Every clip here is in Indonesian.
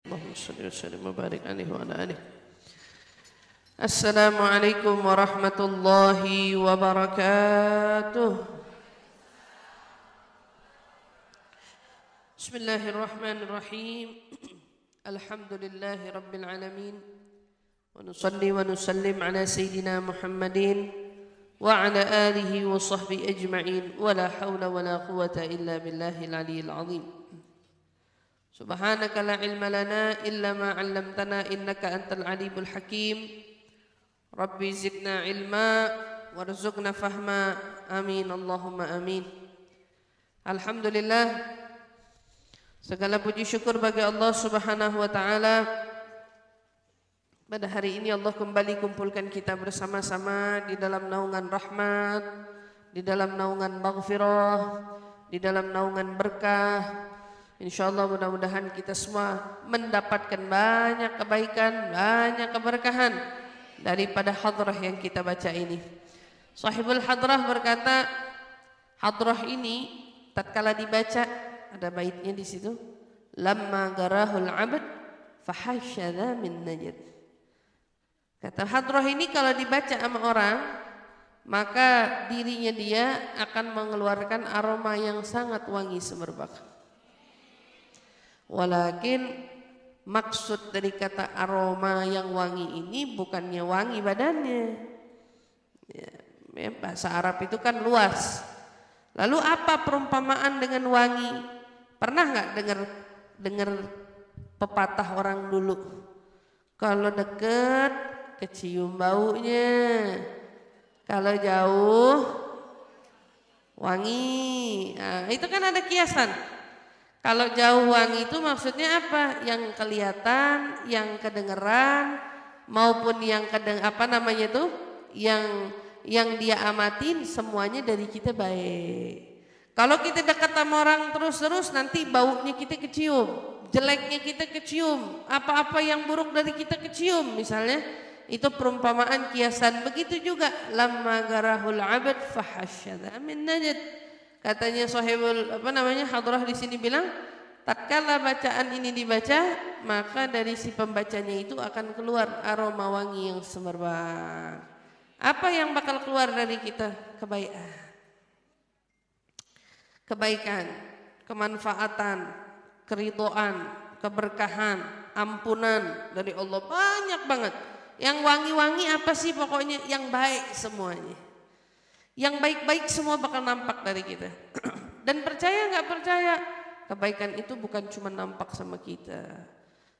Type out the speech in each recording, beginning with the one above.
Allahumma salli wa sallim wa barik alaihi wa ala alihi. Assalamualaikum warahmatullahi wabarakatuh. Bismillahirrahmanirrahim. Alhamdulillahi rabbil alamin. Wa nusalli wa nusallim ala sayyidina Muhammadin wa ala alihi wa sahbihi ajma'in. Wa la hawla wa la quwwata illa billahil aliyyil azim. Subhanaka la ilma lana illa ma 'allamtana innaka antal alimul hakim. Rabbi zidna ilma warzuqna fahma. Amin Allahumma amin. Alhamdulillah, segala puji syukur bagi Allah Subhanahu wa taala. Pada hari ini Allah kembali kumpulkan kita bersama-sama di dalam naungan rahmat, di dalam naungan maghfirah, di dalam naungan berkah. InsyaAllah mudah-mudahan kita semua mendapatkan banyak kebaikan, banyak keberkahan daripada hadrah yang kita baca ini. Sahibul hadrah berkata, hadrah ini tatkala dibaca ada baitnya di situ. Lamma garahul abd fahasyadha min najd. Kata hadrah ini kalau dibaca sama orang, maka dirinya dia akan mengeluarkan aroma yang sangat wangi semerbak. Walakin maksud dari kata aroma yang wangi ini bukannya wangi badannya. Ya, bahasa Arab itu kan luas. Lalu apa perumpamaan dengan wangi? Pernah nggak dengar pepatah orang dulu? Kalau deket kecium baunya, kalau jauh wangi. Nah, itu kan ada kiasan. Kalau jauh wangi itu maksudnya apa? Yang kelihatan, yang kedengeran, maupun yang yang dia amatin semuanya dari kita baik. Kalau kita dekat sama orang terus-terus nanti baunya kita kecium, jeleknya kita kecium, apa-apa yang buruk dari kita kecium misalnya. Itu perumpamaan kiasan. Begitu juga lamma garahul abad fahasyadha min najd. Katanya sahibul hadrah di sini bilang, tatkala bacaan ini dibaca, maka dari si pembacanya itu akan keluar aroma wangi yang semerbak. Apa yang bakal keluar dari kita? Kebaikan, kemanfaatan, keridhaan, keberkahan, ampunan dari Allah banyak banget. Yang wangi-wangi apa sih pokoknya? Yang baik semuanya. Yang baik-baik semua bakal nampak dari kita. Dan percaya nggak percaya, kebaikan itu bukan cuma nampak sama kita.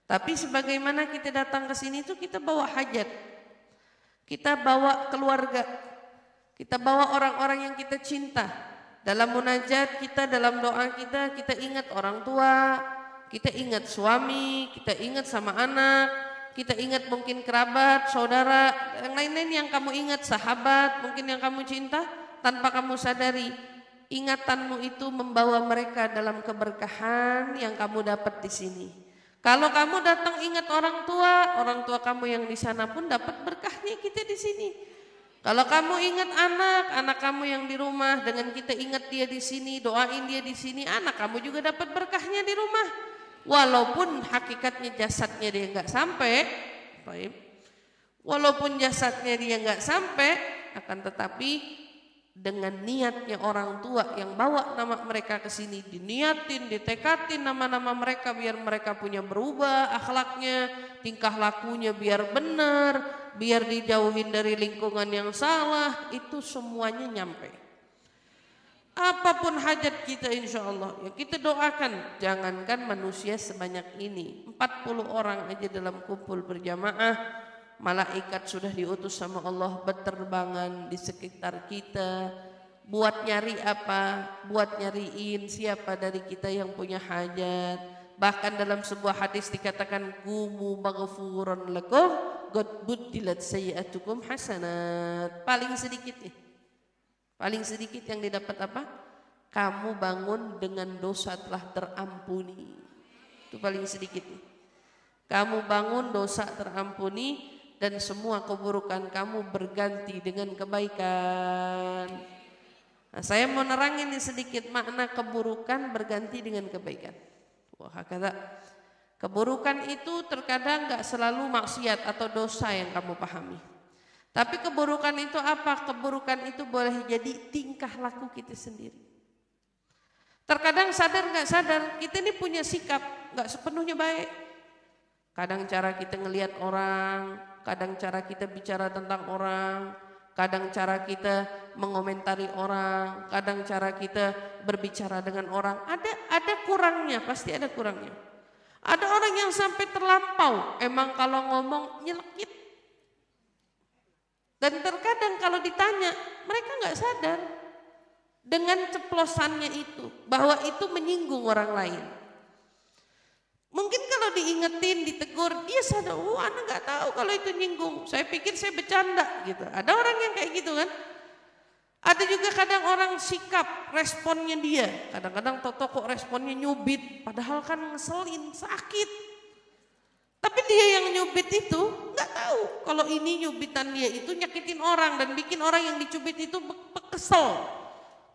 Tapi sebagaimana kita datang ke sini itu kita bawa hajat. Kita bawa keluarga. Kita bawa orang-orang yang kita cinta. Dalam munajat kita, dalam doa kita, kita ingat orang tua, kita ingat suami, kita ingat sama anak, kita ingat mungkin kerabat, saudara, yang lain-lain yang kamu ingat, sahabat, mungkin yang kamu cinta, tanpa kamu sadari, ingatanmu itu membawa mereka dalam keberkahan yang kamu dapat di sini. Kalau kamu datang ingat orang tua kamu yang di sana pun dapat berkahnya kita di sini. Kalau kamu ingat anak kamu yang di rumah, dengan kita ingat dia di sini, doain dia di sini, anak kamu juga dapat berkahnya di rumah. Walaupun hakikatnya jasadnya dia nggak sampai, walaupun jasadnya dia nggak sampai, akan tetapi dengan niatnya orang tua yang bawa nama mereka ke sini, diniatin, ditekatin nama-nama mereka biar mereka punya berubah akhlaknya, tingkah lakunya biar benar, biar dijauhin dari lingkungan yang salah, itu semuanya nyampe. Apapun hajat kita insya Allah ya kita doakan. Jangankan manusia sebanyak ini, 40 orang aja dalam kumpul berjamaah, malaikat sudah diutus sama Allah berterbangan di sekitar kita. Buat nyari apa? Buat nyariin siapa dari kita yang punya hajat. Bahkan dalam sebuah hadis dikatakan kumu maghfuran lakum qad buddilat sayyi'atukum hasanat. Paling sedikit nih. Paling sedikit yang didapat apa? Kamu bangun dengan dosa telah terampuni. Itu paling sedikit. Kamu bangun dosa terampuni dan semua keburukan kamu berganti dengan kebaikan. Nah, saya mau nerangin ini sedikit makna keburukan berganti dengan kebaikan. Wah, kata Keburukan itu terkadang gak selalu maksiat atau dosa yang kamu pahami. Tapi keburukan itu apa? Keburukan itu boleh jadi tingkah laku kita sendiri. Terkadang sadar gak sadar kita ini punya sikap gak sepenuhnya baik. Kadang cara kita ngelihat orang, kadang cara kita bicara tentang orang, kadang cara kita mengomentari orang, kadang cara kita berbicara dengan orang. Ada kurangnya, pasti ada kurangnya. Ada orang yang sampai terlampau, emang kalau ngomong nyelekit. Dan terkadang kalau ditanya, mereka gak sadar dengan ceplosannya itu, bahwa itu menyinggung orang lain. Mungkin kalau diingetin, ditegur, dia sadar, anak gak tahu kalau itu nyinggung. Saya pikir saya bercanda gitu. Ada orang yang kayak gitu kan. Ada juga kadang orang sikap, responnya dia. Kadang-kadang Toto kok responnya nyubit, padahal kan ngeselin, sakit. Tapi dia yang nyubit itu gak tahu kalau ini nyubitan dia itu nyakitin orang dan bikin orang yang dicubit itu kesel,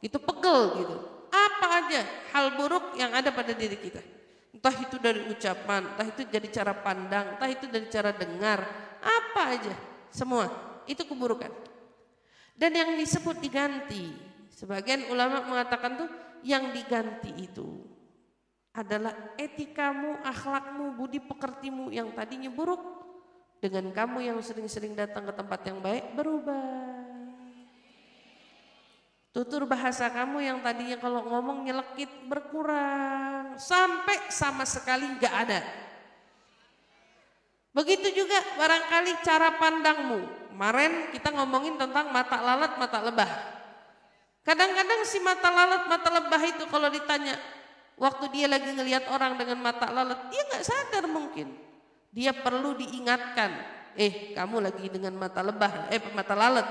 gitu, pegel gitu. Apa aja hal buruk yang ada pada diri kita. Entah itu dari ucapan, entah itu dari cara pandang, entah itu dari cara dengar, apa aja, semua itu keburukan. Dan yang disebut diganti, sebagian ulama mengatakan tuh yang diganti itu adalah etikamu, akhlakmu, budi pekertimu yang tadinya buruk dengan kamu yang sering-sering datang ke tempat yang baik berubah. Tutur bahasa kamu yang tadinya kalau ngomong nyelekit berkurang sampai sama sekali nggak ada. Begitu juga barangkali cara pandangmu. Kemarin kita ngomongin tentang mata lalat, mata lebah. Kadang-kadang si mata lalat, mata lebah itu kalau ditanya waktu dia lagi ngelihat orang dengan mata lalat, dia nggak sadar mungkin. Dia perlu diingatkan, kamu lagi dengan mata lebah, mata lalat.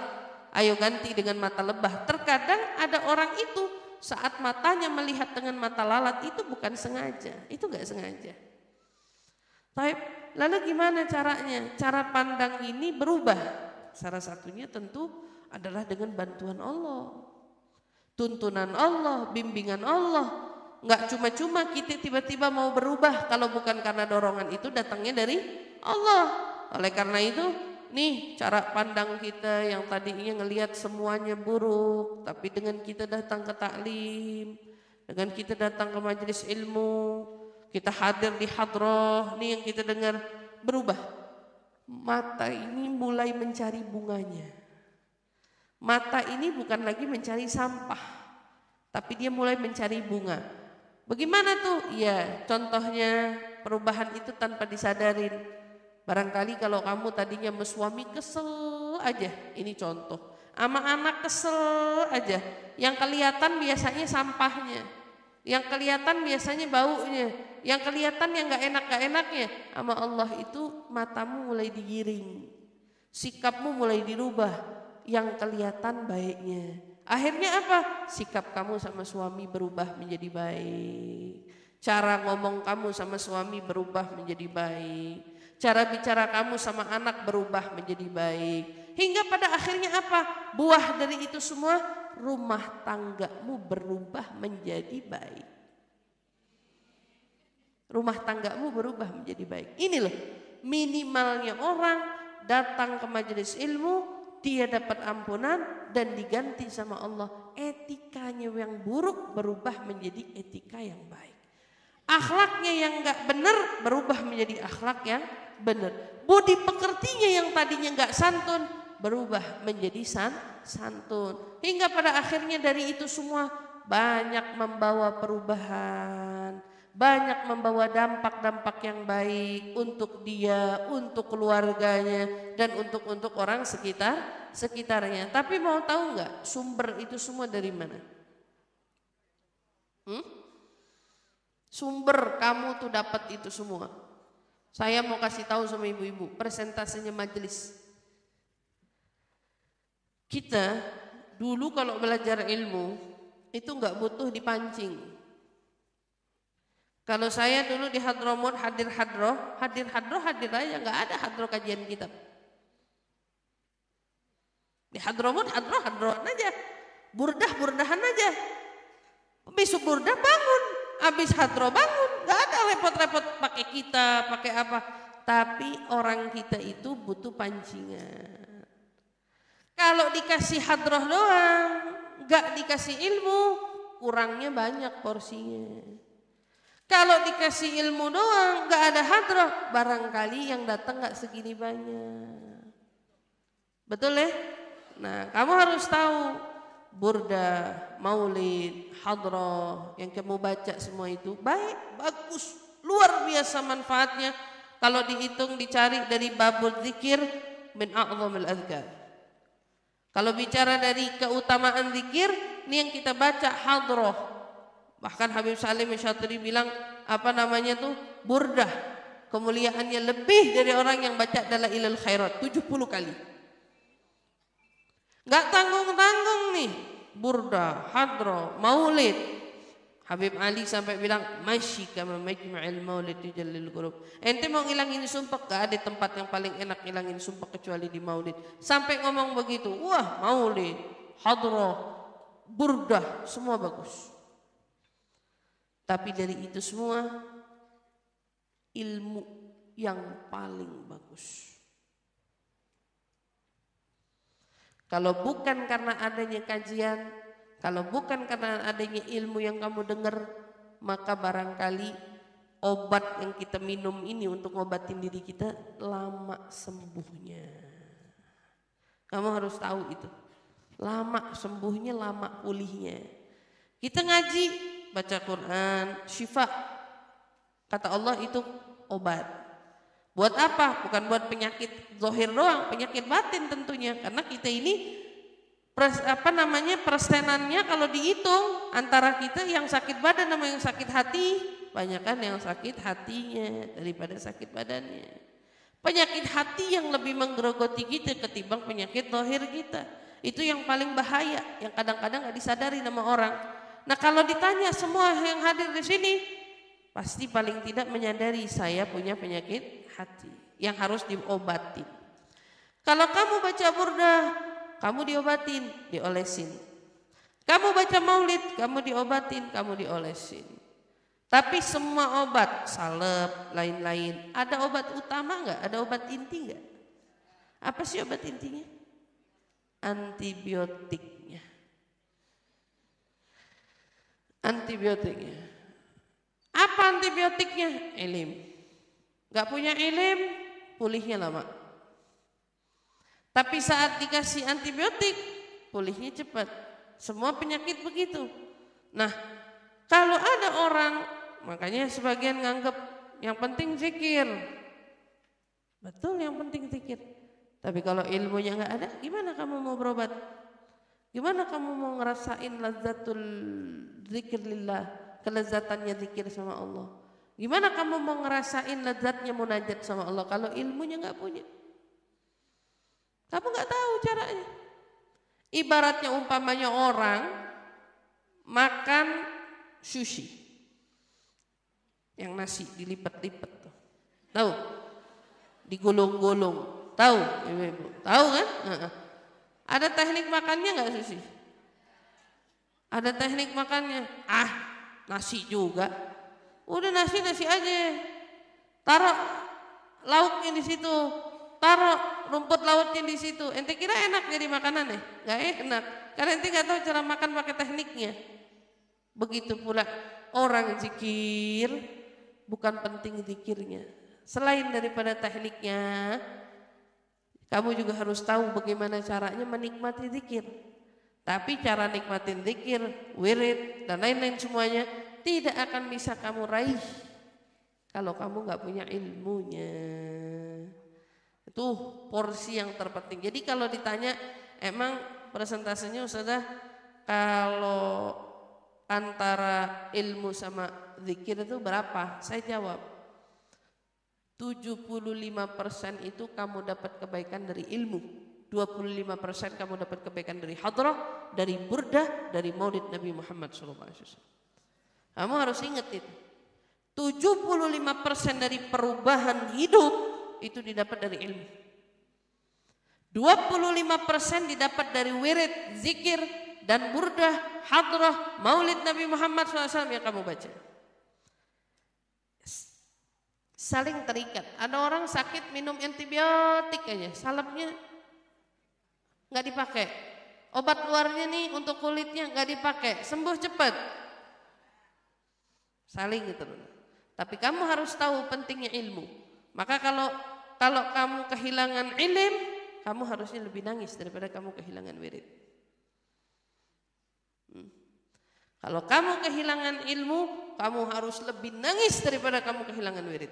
Ayo ganti dengan mata lebah. Terkadang ada orang itu saat matanya melihat dengan mata lalat itu bukan sengaja, itu gak sengaja. Lalu gimana caranya? Cara pandang ini berubah. Salah satunya tentu adalah dengan bantuan Allah, tuntunan Allah, bimbingan Allah. Gak cuma-cuma kita tiba-tiba mau berubah kalau bukan karena dorongan itu datangnya dari Allah. Oleh karena itu nih cara pandang kita yang tadinya ngelihat semuanya buruk, tapi dengan kita datang ke taklim, dengan kita datang ke majelis ilmu, kita hadir di hadroh, nih yang kita dengar berubah. Mata ini mulai mencari bunganya. Mata ini bukan lagi mencari sampah, tapi dia mulai mencari bunga. Bagaimana tuh? Ya, contohnya perubahan itu tanpa disadarin. Barangkali kalau kamu tadinya sama suami kesel aja, ini contoh. Sama anak kesel aja, yang kelihatan biasanya sampahnya, yang kelihatan biasanya baunya, yang kelihatan yang gak enak-enaknya. Sama Allah itu matamu mulai digiring, sikapmu mulai dirubah, yang kelihatan baiknya. Akhirnya apa? Sikap kamu sama suami berubah menjadi baik, cara ngomong kamu sama suami berubah menjadi baik, cara bicara kamu sama anak berubah menjadi baik. Hingga pada akhirnya apa? Buah dari itu semua, rumah tanggamu berubah menjadi baik. Rumah tanggamu berubah menjadi baik. Ini loh minimalnya orang datang ke majelis ilmu, dia dapat ampunan dan diganti sama Allah. Etikanya yang buruk berubah menjadi etika yang baik. Akhlaknya yang gak benar berubah menjadi akhlak yang benar. Budi pekertinya yang tadinya gak santun berubah menjadi santun. Hingga pada akhirnya dari itu semua banyak membawa perubahan, banyak membawa dampak-dampak yang baik untuk dia, untuk keluarganya, dan untuk orang sekitarnya. Tapi mau tahu nggak sumber itu semua dari mana? Sumber kamu tuh dapat itu semua. Saya mau kasih tahu sama ibu-ibu, persentasenya majelis. Kita dulu kalau belajar ilmu itu nggak butuh dipancing. Kalau saya dulu di Hadramut hadir aja, nggak ada hadroh kajian kitab. Di Hadramut hadrohan aja, burdahan aja. Besok burdah bangun, habis hadroh bangun, nggak ada repot-repot pakai kita, pakai apa. Tapi orang kita itu butuh pancingan. Kalau dikasih hadroh doang, nggak dikasih ilmu, kurangnya banyak porsinya. Kalau dikasih ilmu doang, nggak ada hadroh, barangkali yang datang nggak segini banyak. Betul ya? Nah, kamu harus tahu burda, maulid, hadroh yang kamu baca semua itu baik, bagus, luar biasa manfaatnya. Kalau dihitung dicari dari babul zikir min a'zamil azkar. Kalau bicara dari keutamaan zikir, ini yang kita baca hadroh. Bahkan Habib Salim Syatiri bilang apa namanya tuh burdah, kemuliaannya lebih dari orang yang baca Dalailul Khairat 70 kali. Gak tanggung-tanggung nih burdah, hadroh, maulid. Habib Ali sampai bilang masyi kama majma'il maulid tujallil qulub. Ente mau ngilangin sumpah, gak ada tempat yang paling enak ngilangin sumpah kecuali di maulid. Sampai ngomong begitu, wah maulid, hadroh, burdah, semua bagus. Tapi dari itu semua ilmu yang paling bagus. Kalau bukan karena adanya kajian, kalau bukan karena adanya ilmu yang kamu dengar, maka barangkali obat yang kita minum ini untuk ngobatin diri kita lama sembuhnya. Kamu harus tahu itu. Lama sembuhnya, lama pulihnya. Kita ngaji, baca Quran, syifa. Kata Allah itu obat. Buat apa? Bukan buat penyakit zahir doang, penyakit batin tentunya. Karena kita ini persenannya kalau dihitung antara kita yang sakit badan sama yang sakit hati, banyak kan yang sakit hatinya daripada sakit badannya. Penyakit hati yang lebih menggerogoti kita ketimbang penyakit zahir kita. Itu yang paling bahaya, yang kadang-kadang gak disadari sama orang. Nah kalau ditanya semua yang hadir di sini, pasti paling tidak menyadari saya punya penyakit hati yang harus diobatin. Kalau kamu baca burdah, kamu diobatin, diolesin. Kamu baca maulid, kamu diobatin, kamu diolesin. Tapi semua obat, salep, lain-lain, ada obat utama enggak? Ada obat inti enggak? Apa sih obat intinya? Antibiotiknya. Antibiotiknya. Apa antibiotiknya? Ilim. Gak punya ilim, pulihnya lama. Tapi saat dikasih antibiotik, pulihnya cepat. Semua penyakit begitu. Nah, kalau ada orang, makanya sebagian nganggap yang penting zikir. Betul, yang penting zikir. Tapi kalau ilmunya nggak ada, gimana kamu mau berobat? Gimana kamu mau ngerasain lazzatul zikir lillah, kelezatannya zikir sama Allah? Gimana kamu mau ngerasain lezatnya munajat sama Allah kalau ilmunya nggak punya? Kamu nggak tahu caranya. Ibaratnya umpamanya orang makan sushi, yang nasi dilipat-lipat tuh, tahu? Digulung-gulung, tahu? Ibu-ibu, tahu kan? Ada teknik makannya nggak sushi? Ada teknik makannya? Nasi juga. Udah nasi aja, taruh lauknya di situ, taruh rumput lautnya di situ. Ente kira enak jadi makanan ya? Gak enak, karena ente gak tahu cara makan pakai tekniknya. Begitu pula orang zikir, bukan penting zikirnya. Selain daripada tekniknya, kamu juga harus tahu bagaimana caranya menikmati zikir. Tapi cara nikmatin zikir, wirid dan lain-lain semuanya tidak akan bisa kamu raih kalau kamu nggak punya ilmunya. Itu porsi yang terpenting. Jadi kalau ditanya emang presentasenya sudah kalau antara ilmu sama zikir itu berapa? Saya jawab 75% itu kamu dapat kebaikan dari ilmu, 25% kamu dapat kebaikan dari hadrah, dari burdah, dari maulid Nabi Muhammad SAW. Kamu harus ingat itu. 75% dari perubahan hidup itu didapat dari ilmu. 25% didapat dari wirid, zikir, dan burdah, hadrah, maulid Nabi Muhammad SAW yang kamu baca. saling terikat. Ada orang sakit minum antibiotik aja, salepnya nggak dipakai. Obat luarnya nih untuk kulitnya nggak dipakai, sembuh cepat. Saling gitu. Tapi kamu harus tahu pentingnya ilmu. Maka kalau kamu kehilangan ilmu, kamu harusnya lebih nangis daripada kamu kehilangan wirid. Kalau kamu kehilangan ilmu, kamu harus lebih nangis daripada kamu kehilangan wirid.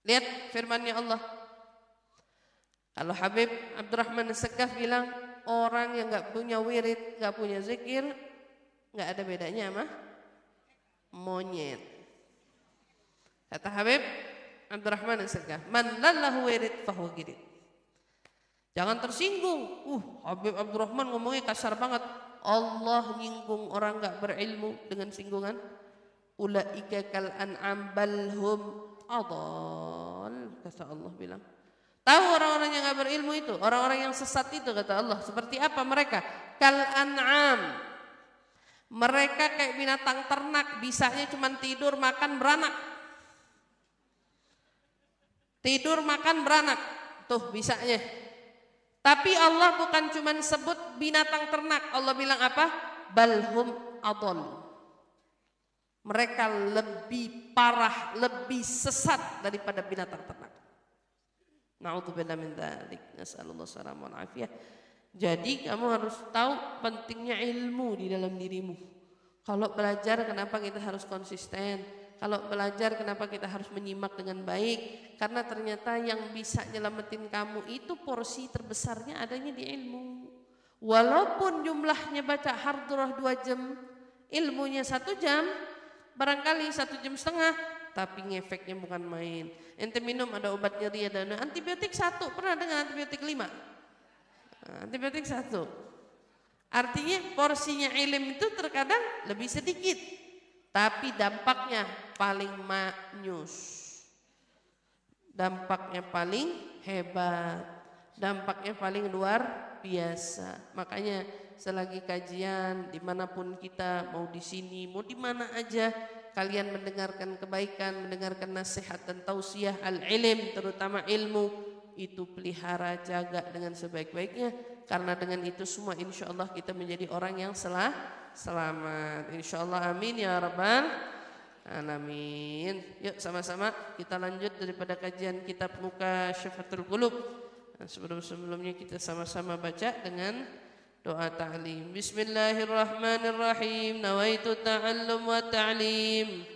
Lihat firman-Nya Allah. Kalau Habib Abdurrahman As-Saqqaf bilang, orang yang nggak punya wirid, nggak punya zikir, nggak ada bedanya sama monyet. Kata Habib Abdurrahman As-Saqqaf, man lallahu wirid fahuwa girid. Jangan tersinggung. Habib Abdurrahman ngomongnya kasar banget. Allah nyinggung orang nggak berilmu dengan singgungan. Ulaika kal an'am bal hum adall. Kata Allah bilang. Tahu orang-orang yang nggak berilmu itu, orang-orang yang sesat itu, kata Allah. Seperti apa mereka? Kal an'am. Mereka kayak binatang ternak, bisanya cuma tidur, makan, beranak. Tidur, makan, beranak. Tuh bisanya. Tapi Allah bukan cuma sebut binatang ternak. Allah bilang apa? Balhum adol. Mereka lebih parah, lebih sesat daripada binatang ternak. Na'udzubillah min dzalik. Nas'alullah salamah wal afiyah. Jadi kamu harus tahu pentingnya ilmu di dalam dirimu. Kalau belajar kenapa kita harus konsisten? Kalau belajar kenapa kita harus menyimak dengan baik? Karena ternyata yang bisa nyelamatin kamu itu porsi terbesarnya adanya di ilmu. Walaupun jumlahnya baca hardurah 2 jam, ilmunya 1 jam, barangkali 1,5 jam, tapi ngefeknya bukan main. Ente minum ada obat nyeri, ada antibiotik 1, pernah dengar antibiotik 5? Antibiotik 1. Artinya porsinya ilmu itu terkadang lebih sedikit, tapi dampaknya paling manyus, dampaknya paling hebat, dampaknya paling luar biasa. Makanya selagi kajian dimanapun kita, mau di sini, mau di mana aja, kalian mendengarkan kebaikan, mendengarkan nasihat dan tausiah al-ilm, terutama ilmu, itu pelihara, jaga dengan sebaik-baiknya. Karena dengan itu semua insya Allah kita menjadi orang yang selamat. Insya Allah, amin ya rabbal alamin. Yuk sama-sama kita lanjut daripada kajian kitab muka Syifatul Qulub. Sebelum-sebelumnya kita sama-sama baca dengan doa ta'lim. Bismillahirrahmanirrahim. Nawaitu ta'allum wa ta'lim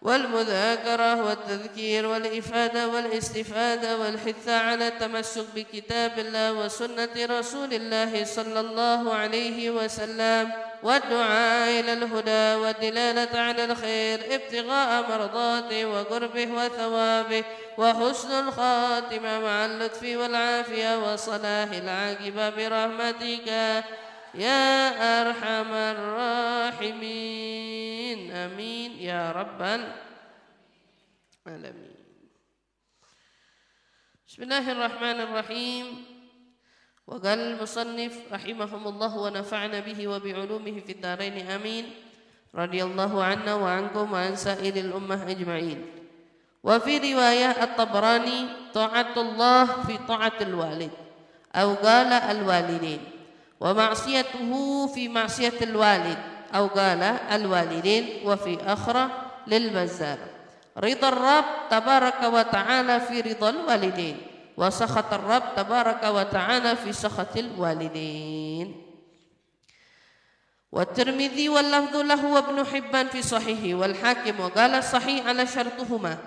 wal mudzakarah wa tadhkir wal ifada wal istifada wal hitha ala tamassuk bi kitabillah wa sunnati Rasulillah sallallahu alaihi wasallam wa du'a ila al huda wa dilalata ala al khair ibtigha'a mardati wa qurbih wa thawabih wa husnul khatimah ma'al lutfi wal afiyah wa salahil aqibah bi rahmatika ya arhamar rahimin. Amin ya rabbal alamin. Bismillahirrahmanirrahim. Wa qala al-musannif rahimahumullah wa nafa'na bihi wa bi'ulumihi fid dharain amin. Radhiyallahu anna wa ankum wa an sa'iril ummah ajma'in. Wa fi riwayah at-Tabrani ta'atullah fi ta'atil walid aw qala al-walidain wa ma'siyatuhu fi ma'siyatil walid aw qala al-walidain wa fi akhra lil bazzar. Ridha Rabb tabaraka wa ta'ala fi ridhal walidain wa sakhatar Rabb tabaraka wa ta'ala fi sakhatil walidain. Wa Tirmidzi wal lafdhu lahu wa Ibn Hibban fi sahihi wal Hakim wa qala sahih ala syartuhuma.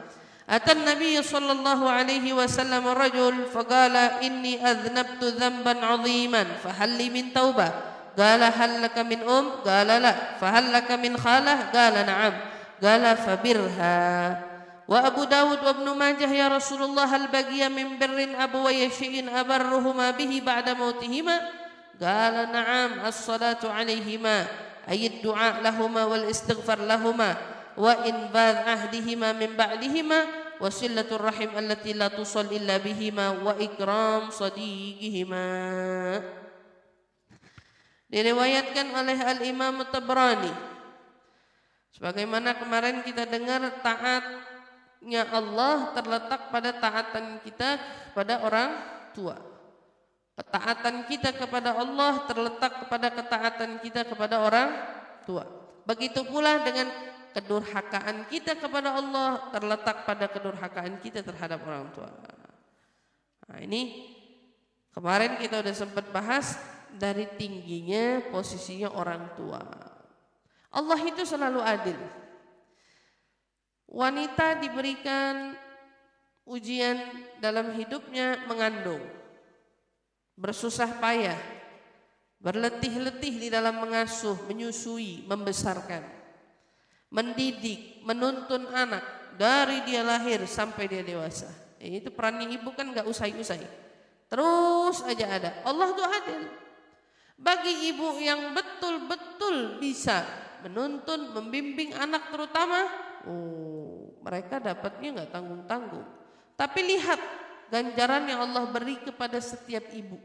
Ata an-nabiy sallallahu alaihi wasallam rajul faqala inni adhnabtu dhanban 'aziman fahal li min taubah qala hal laka min qala la fahal laka min khalah qala na'am qala fabirha. Wa Abu Dawud wa Ibn Majah ya Rasulullah hal baqiya min birrin abawayya syai'in abarruhuma bihi ba'da mautihima qala na'am as-salatu 'alaihima ay ad-du'a lahumā wal istighfar lahumā wa inbadh ahdihima min ba'dihima wa sillatur rahim allati la tusal illa bihima wa ikram sadiqihima. Diriwayatkan oleh Al-Imam Tabrani Sebagaimana kemarin kita dengar, taatnya Allah terletak pada taatan kita kepada orang tua. Ketaatan kita kepada Allah terletak kepada ketaatan kita kepada orang tua. Begitu pula dengan kedurhakaan kita kepada Allah terletak pada kedurhakaan kita terhadap orang tua. Nah, ini kemarin kita udah sempat bahas dari tingginya posisinya orang tua. Allah itu selalu adil. Wanita diberikan ujian dalam hidupnya mengandung, bersusah payah, berletih-letih di dalam mengasuh, menyusui, membesarkan, mendidik, menuntun anak dari dia lahir sampai dia dewasa. Itu perannya ibu kan gak usai-usai, terus aja ada. Allah tuh adil. Bagi ibu yang betul-betul bisa menuntun, membimbing anak terutama, mereka dapatnya gak tanggung-tanggung. Tapi lihat ganjaran yang Allah beri kepada setiap ibu.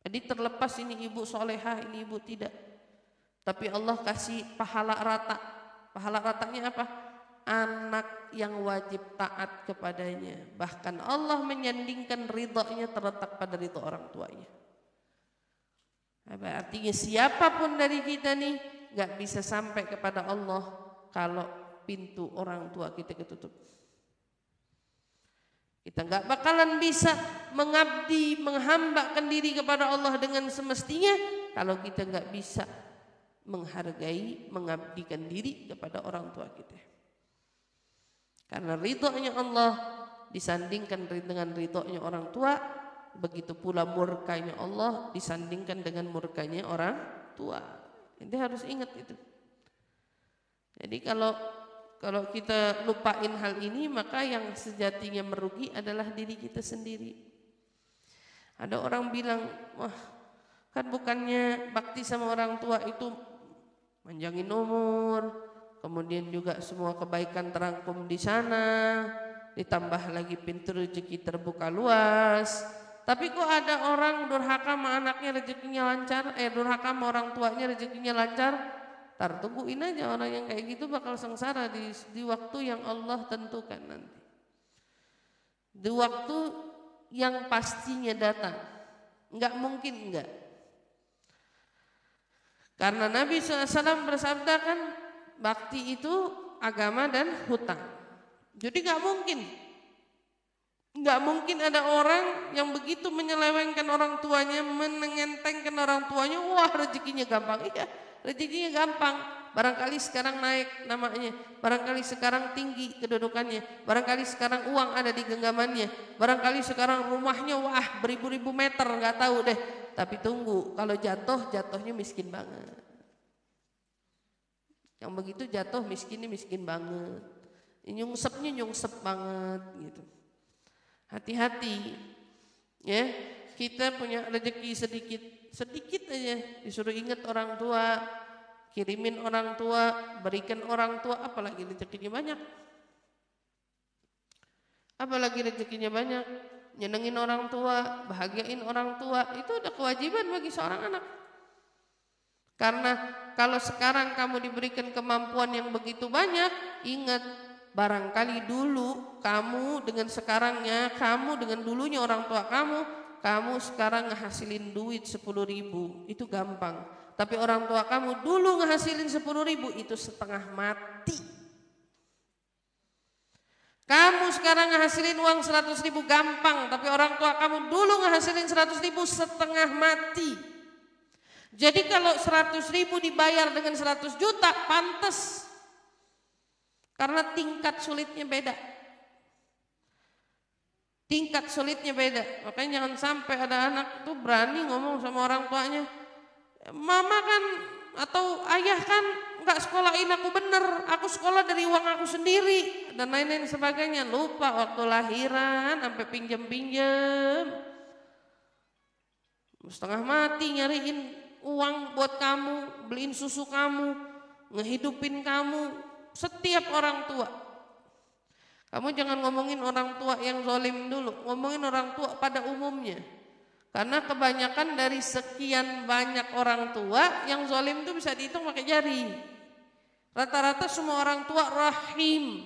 Jadi terlepas ini ibu solehah, ini ibu tidak, tapi Allah kasih pahala rata. Pahala ratanya apa? Anak yang wajib taat kepadanya. Bahkan Allah menyandingkan ridhonya terletak pada ridho orang tuanya. Artinya siapapun dari kita nih gak bisa sampai kepada Allah kalau pintu orang tua kita ketutup. Kita gak bakalan bisa mengabdi, menghambakan diri kepada Allah dengan semestinya kalau kita gak bisa menghargai, mengabdikan diri kepada orang tua kita. Karena ridhonya Allah disandingkan dengan ridhonya orang tua, begitu pula murkanya Allah disandingkan dengan murkanya orang tua. Jadi harus ingat itu. Jadi kalau kita lupain hal ini, maka yang sejatinya merugi adalah diri kita sendiri. Ada orang bilang, wah kan bukannya bakti sama orang tua itu manjangin umur, kemudian juga semua kebaikan terangkum di sana, ditambah lagi pintu rezeki terbuka luas. Tapi kok ada orang durhaka sama anaknya rezekinya lancar, durhaka sama orang tuanya rezekinya lancar. Tar tungguin aja, orang yang kayak gitu bakal sengsara di waktu yang Allah tentukan nanti. Di waktu yang pastinya datang. Enggak mungkin enggak. Karena Nabi SAW bersabda kan, bakti itu agama dan hutang. Jadi enggak mungkin ada orang yang begitu menyelewengkan orang tuanya, menentengkan orang tuanya, wah rezekinya gampang. Iya, rezekinya gampang. Barangkali sekarang naik namanya, barangkali sekarang tinggi kedudukannya, barangkali sekarang uang ada di genggamannya, barangkali sekarang rumahnya wah beribu-ribu meter, nggak tahu deh. Tapi tunggu, kalau jatuhnya miskin banget. Yang begitu jatuh miskinnya miskin banget, nyungsepnya nyungsep banget gitu. Hati-hati ya, kita punya rezeki sedikit aja disuruh ingat orang tua, kirimin orang tua, berikan orang tua, apalagi rezekinya banyak. Apalagi rezekinya banyak, nyenengin orang tua, bahagiain orang tua, itu udah kewajiban bagi seorang anak. Karena kalau sekarang kamu diberikan kemampuan yang begitu banyak, ingat barangkali dulu kamu dengan sekarangnya, kamu dengan dulunya orang tua kamu sekarang ngehasilin duit 10.000 itu gampang. Tapi orang tua kamu dulu ngehasilin 10.000 itu setengah mati. Kamu sekarang ngehasilin uang 100.000 gampang, tapi orang tua kamu dulu ngehasilin 100.000 setengah mati. Jadi kalau 100.000 dibayar dengan 100 juta pantas. Karena tingkat sulitnya beda. Tingkat sulitnya beda. Makanya jangan sampai ada anak tuh berani ngomong sama orang tuanya, mama kan atau ayah kan nggak sekolahin aku bener, aku sekolah dari uang aku sendiri dan lain-lain sebagainya. Lupa waktu lahiran sampai pinjam-pinjam, setengah mati nyariin uang buat kamu, beliin susu kamu, ngehidupin kamu. Setiap orang tua, kamu jangan ngomongin orang tua yang zalim dulu, ngomongin orang tua pada umumnya. Karena kebanyakan dari sekian banyak orang tua yang zalim itu bisa dihitung pakai jari. Rata-rata semua orang tua rahim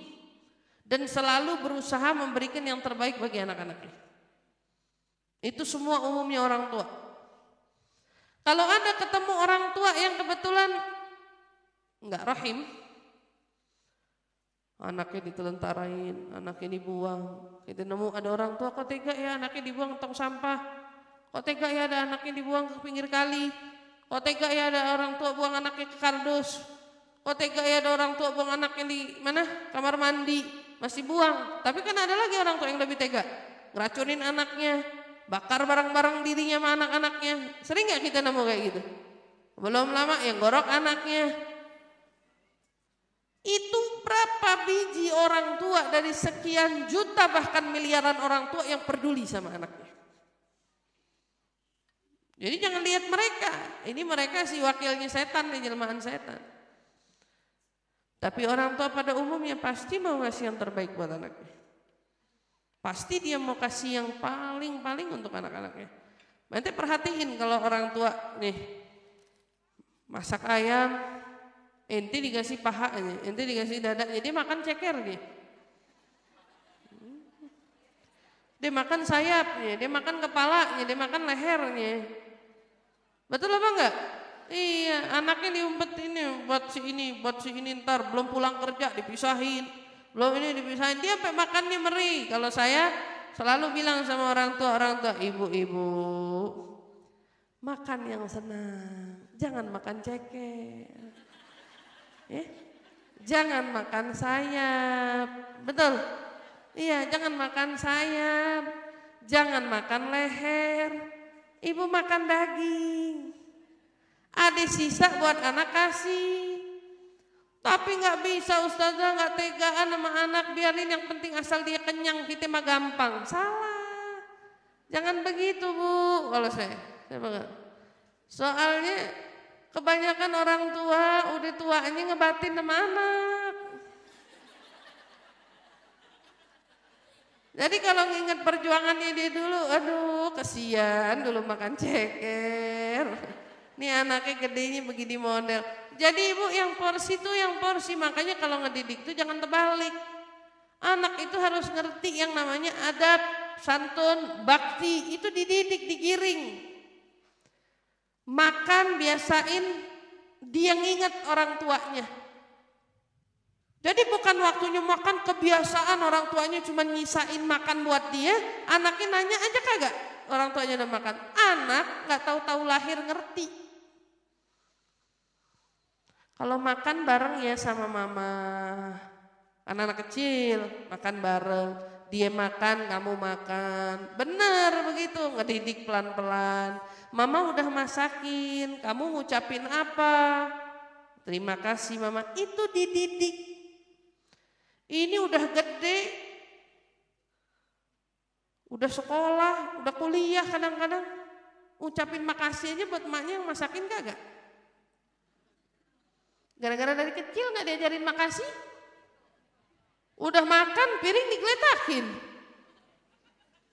dan selalu berusaha memberikan yang terbaik bagi anak-anaknya. Itu semua umumnya orang tua. Kalau Anda ketemu orang tua yang kebetulan enggak rahim, anaknya ditelentarain, anaknya dibuang. Kita nemu ada orang tua, kok tega ya anaknya dibuang tong sampah, kok tega ya ada anaknya dibuang ke pinggir kali, kok tega ya ada orang tua buang anaknya ke kardus, kok tega ya ada orang tua buang anaknya di mana kamar mandi, masih buang. Tapi kan ada lagi orang tua yang lebih tega, ngeracunin anaknya, bakar barang-barang dirinya sama anak-anaknya. Sering nggak kita nemu kayak gitu? Belum lama yang gorok anaknya. Itu berapa biji orang tua dari sekian juta bahkan miliaran orang tua yang peduli sama anaknya. Jadi jangan lihat mereka, ini mereka si wakilnya setan, nih jelmaan setan. Tapi orang tua pada umumnya pasti mau ngasih yang terbaik buat anaknya. Pasti dia mau kasih yang paling-paling untuk anak-anaknya. Nanti perhatiin kalau orang tua nih masak ayam, ente dikasih pahanya, ente dikasih dadanya, dia makan cekernya. Dia makan sayapnya, dia makan kepalanya, dia makan lehernya. Betul apa enggak? Iya, anaknya diumpetin buat si ini ntar belum pulang kerja dipisahin. Belum ini dipisahin, dia sampai makannya meri. Kalau saya selalu bilang sama orang tua, ibu-ibu makan yang senang, jangan makan ceker. Jangan makan sayap, betul? Iya, jangan makan sayap, jangan makan leher. Ibu makan daging. Ada sisa buat anak kasih. Tapi nggak bisa ustazah, nggak tegaan sama anak, biarin yang penting asal dia kenyang, kita mah gampang. Salah. Jangan begitu Bu. Kalau saya banget. Soalnya kebanyakan orang tua udah tuanya ngebatin sama anak. Jadi kalau nginget perjuangannya dia dulu, aduh kesian dulu makan ceker. Nih anaknya gedenya begini model. Jadi ibu yang porsi itu yang porsi, makanya kalau ngedidik itu jangan terbalik. Anak itu harus ngerti yang namanya adab, santun, bakti, itu dididik, digiring. Makan biasain dia nginget orang tuanya. Jadi bukan waktunya makan, kebiasaan orang tuanya cuma nyisain makan buat dia, anaknya nanya aja kagak orang tuanya udah makan. Anak nggak tahu-tahu lahir ngerti. Kalau makan bareng ya sama mama, anak-anak kecil makan bareng, dia makan kamu makan, bener begitu, ngedidik pelan-pelan. Mama udah masakin, kamu ngucapin apa? Terima kasih mama, itu dididik. Ini udah gede, udah sekolah, udah kuliah kadang-kadang, ucapin makasih aja buat emaknya yang masakin kagak? Gara-gara dari kecil gak diajarin makasih? Udah makan piring digeletakin.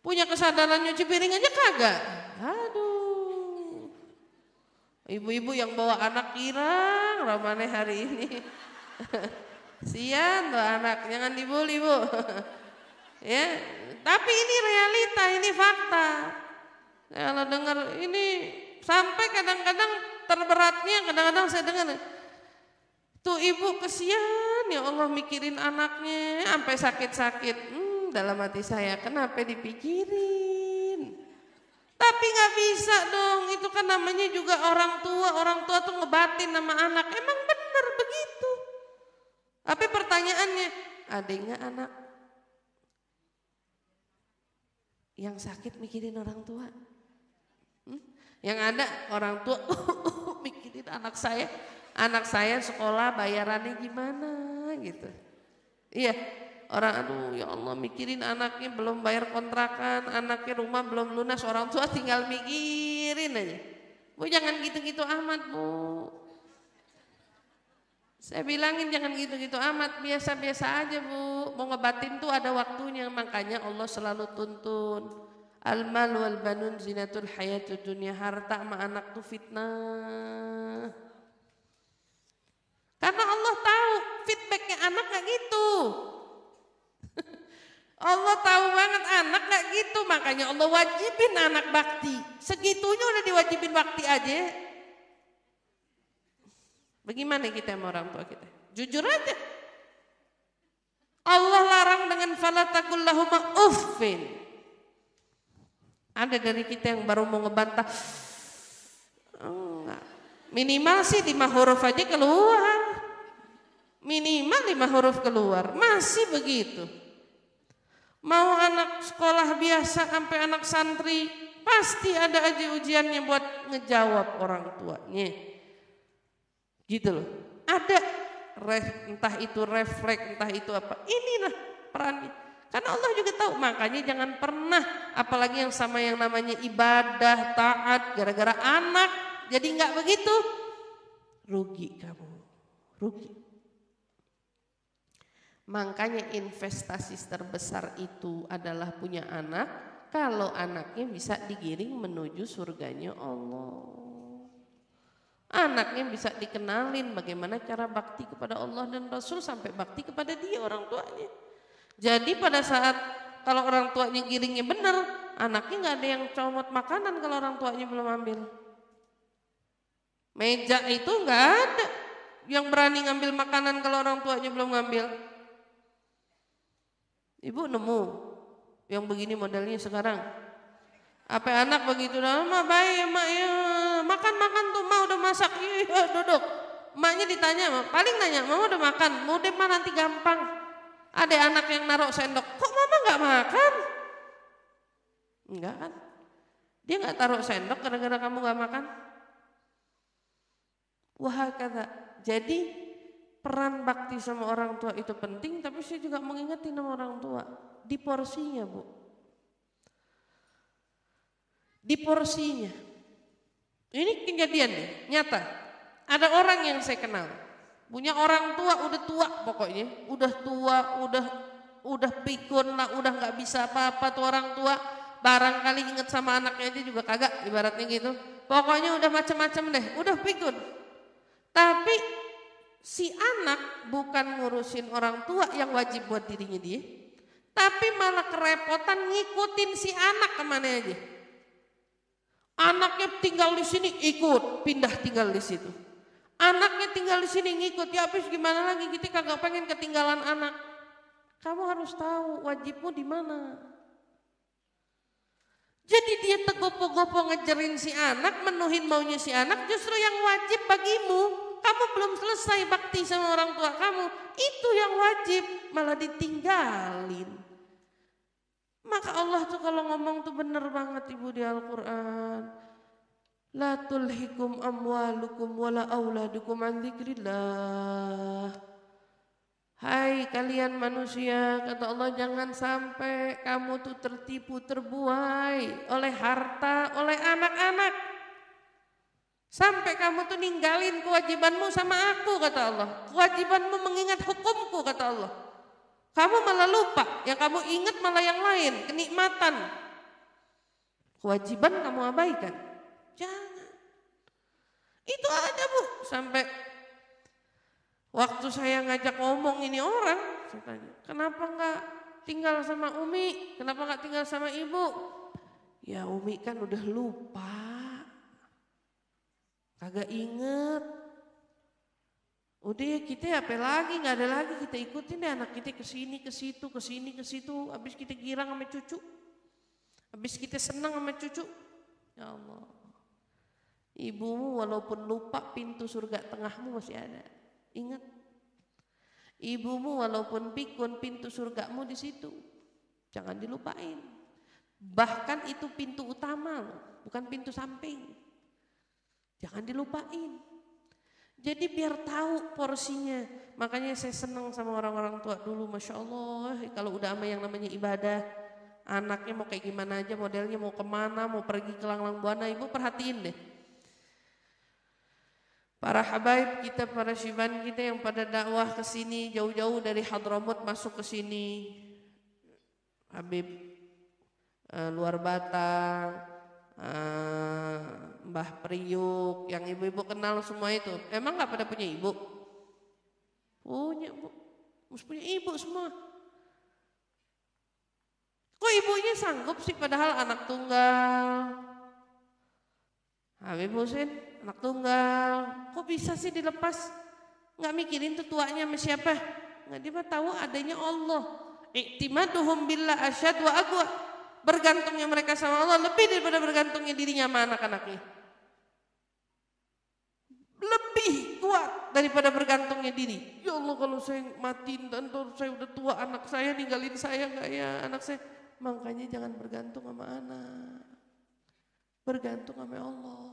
Punya kesadaran nyuci piring aja kagak? Aduh. Ibu-ibu yang bawa anak kirang ramane hari ini. Sian tuh anak, jangan dibully Bu. Ya, tapi ini realita, ini fakta. Kalau dengar ini sampai kadang-kadang terberatnya, kadang-kadang saya dengar tuh ibu kesian ya Allah mikirin anaknya sampai sakit-sakit. Dalam hati saya kenapa dipikirin? Tapi nggak bisa dong, itu kan namanya juga orang tua tuh ngebatin nama anak. Emang bener begitu. Tapi pertanyaannya, ada nggak anak yang sakit mikirin orang tua? Yang ada orang tua mikirin anak saya sekolah bayarannya gimana gitu. Iya, orang aduh ya Allah mikirin anaknya belum bayar kontrakan, anaknya rumah belum lunas, orang tua tinggal mikirin aja. Bu jangan gitu-gitu amat Bu. Saya bilangin jangan gitu-gitu amat, biasa-biasa aja Bu. Mau ngebatin tuh ada waktunya, makanya Allah selalu tuntun. Al-mal wal banun zinatul hayatud dunya, harta sama anak tuh fitnah. Karena Allah tahu anak gak gitu. Allah tahu banget anak gak gitu, makanya Allah wajibin anak bakti. Segitunya udah diwajibin bakti aja. Bagaimana kita sama orang tua kita? Jujur aja. Allah larang dengan fala taqul lahuma uffin. Ada dari kita yang baru mau ngebantah. Enggak. Minimal sih 5 huruf aja keluar. Minimal 5 huruf keluar. Masih begitu. Mau anak sekolah biasa sampai anak santri, pasti ada aja ujiannya buat ngejawab orang tuanya. Gitu loh. Ada entah itu refleks, entah itu apa. Inilah perannya. Karena Allah juga tahu, makanya jangan pernah apalagi yang sama yang namanya ibadah, taat gara-gara anak jadi nggak begitu. Rugi kamu. Rugi. Makanya investasi terbesar itu adalah punya anak, kalau anaknya bisa digiring menuju surganya Allah. Anaknya bisa dikenalin bagaimana cara bakti kepada Allah dan Rasul sampai bakti kepada dia orang tuanya. Jadi pada saat kalau orang tuanya giringnya benar, anaknya nggak ada yang comot makanan kalau orang tuanya belum ambil. Meja itu nggak ada yang berani ngambil makanan kalau orang tuanya belum ngambil. Ibu nemu yang begini modelnya sekarang. Apa anak begitu, mak baik mak ya, makan tuh mak udah masak, iya duduk. Maknya ditanya, paling nanya, mama udah makan, mau deh mah nanti gampang. Ada anak yang naruh sendok, kok mama nggak makan? Enggak kan? Dia nggak taruh sendok gara-gara kamu nggak makan. Wah kata, jadi peran bakti sama orang tua itu penting, tapi saya juga mengingatkan sama orang tua di porsinya bu, di porsinya. Ini kejadian nih, nyata. Ada orang yang saya kenal, punya orang tua udah tua pokoknya, udah tua, udah pikun lah, udah nggak bisa apa-apa tuh orang tua. Barangkali inget sama anaknya aja juga kagak, ibaratnya gitu. Pokoknya udah macam-macam deh, udah pikun. Tapi si anak bukan ngurusin orang tua yang wajib buat dirinya dia, tapi malah kerepotan ngikutin si anak kemana aja. Anaknya tinggal di sini ikut, pindah tinggal di situ. Anaknya tinggal di sini ngikut, ya habis gimana lagi, kita kagak pengen ketinggalan anak. Kamu harus tahu wajibmu di mana. Jadi dia tegopo-gopo ngejerin si anak, menuhin maunya si anak, justru yang wajib bagimu. Kamu belum selesai bakti sama orang tua kamu, itu yang wajib malah ditinggalin. Maka Allah tuh kalau ngomong tuh bener banget ibu di Al-Quran. La tulhikum amwalukum wala auladukum an dzikrillah. Hai kalian manusia, kata Allah, jangan sampai kamu tuh tertipu terbuai oleh harta, oleh anak-anak. Sampai kamu tuh ninggalin kewajibanmu sama aku, kata Allah. Kewajibanmu mengingat hukumku, kata Allah. Kamu malah lupa, yang kamu ingat malah yang lain, kenikmatan. Kewajiban kamu abaikan. Jangan. Itu ada bu, sampai waktu saya ngajak ngomong ini orang, saya tanya, kenapa enggak tinggal sama Umi? Kenapa enggak tinggal sama ibu? Ya Umi kan udah lupa. Kagak inget. Udah ya kita apa lagi, nggak ada lagi, kita ikutin deh anak kita kesini ke situ, kesini ke situ. Habis kita girang sama cucu, habis kita senang sama cucu. Ya Allah, ibumu walaupun lupa pintu surga tengahmu masih ada. Ingat, ibumu walaupun pikun pintu surgamu di situ, jangan dilupain. Bahkan itu pintu utama, bukan pintu samping. Jangan dilupain. Jadi biar tahu porsinya. Makanya saya senang sama orang-orang tua dulu, Masya Allah. Kalau udah sama yang namanya ibadah, anaknya mau kayak gimana aja, modelnya mau kemana, mau pergi ke Langlang Buana, ibu perhatiin deh. Para habaib kita, para syiban kita yang pada dakwah ke sini jauh-jauh dari Hadramut masuk ke sini. Habib luar Batang, Mbah Priuk, yang ibu-ibu kenal semua itu. Emang gak pada punya ibu? Punya bu. Harus punya ibu semua. Kok ibunya sanggup sih padahal anak tunggal? Habib Husin anak tunggal. Kok bisa sih dilepas? Nggak mikirin tuh tuanya sama siapa? Nggak, dia mah tahu adanya Allah. I'timaduhum billah asyad wa aqwa. Bergantungnya mereka sama Allah lebih daripada bergantungnya dirinya sama anak-anaknya. Lebih kuat daripada bergantungnya diri. Ya Allah, kalau saya mati dan saya udah tua, anak saya ninggalin saya nggak ya anak saya. Makanya jangan bergantung sama anak. Bergantung sama Allah.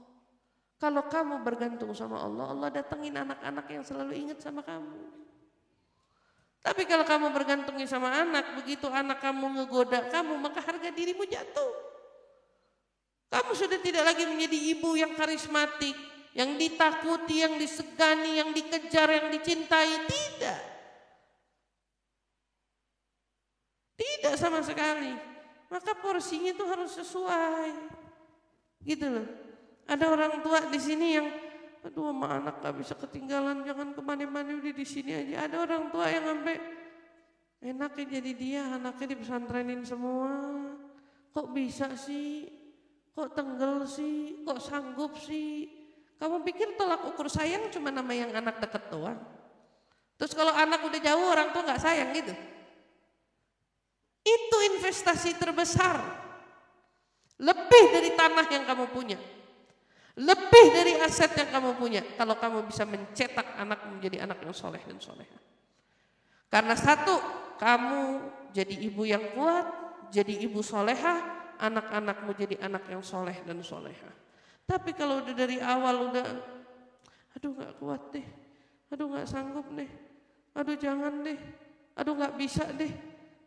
Kalau kamu bergantung sama Allah, Allah datengin anak-anak yang selalu ingat sama kamu. Tapi kalau kamu bergantungnya sama anak, begitu anak kamu ngegoda kamu, maka harga dirimu jatuh. Kamu sudah tidak lagi menjadi ibu yang karismatik, yang ditakuti, yang disegani, yang dikejar, yang dicintai. Tidak. Tidak sama sekali. Maka porsinya itu harus sesuai. Gitu loh. Ada orang tua di sini yang aduh sama anak gak bisa ketinggalan, jangan kemana-mana, udah di sini aja. Ada orang tua yang sampai enaknya jadi dia, anaknya dipesantrenin semua. Kok bisa sih? Kok tenggel sih? Kok sanggup sih? Kamu pikir tolak ukur sayang cuma nama yang anak deket doang? Terus kalau anak udah jauh orang tua gak sayang gitu? Itu investasi terbesar. Lebih dari tanah yang kamu punya. Lebih dari aset yang kamu punya. Kalau kamu bisa mencetak anak menjadi anak yang soleh dan soleha. Karena satu, kamu jadi ibu yang kuat, jadi ibu soleha, anak-anakmu jadi anak yang soleh dan soleha. Tapi kalau udah dari awal udah, aduh gak kuat deh, aduh gak sanggup deh, aduh jangan deh, aduh gak bisa deh,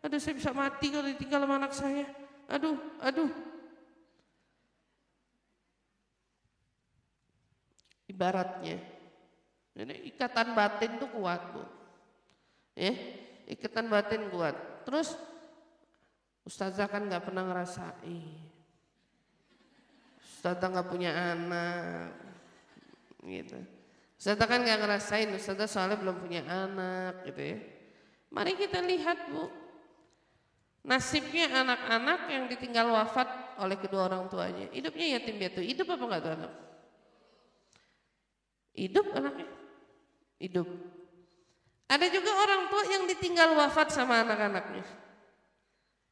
aduh saya bisa mati kalau ditinggal sama anak saya, aduh. Ibaratnya, ini ikatan batin tuh kuat bu, ikatan batin kuat. Terus ustazah kan nggak pernah ngerasain, ustazah nggak punya anak, gitu. Ustazah kan nggak ngerasain, ustazah soalnya belum punya anak, gitu ya. Mari kita lihat bu, nasibnya anak-anak yang ditinggal wafat oleh kedua orang tuanya, hidupnya yatim piatu, hidup apa nggak tuh anak? Hidup anaknya, hidup. Ada juga orang tua yang ditinggal wafat sama anak-anaknya,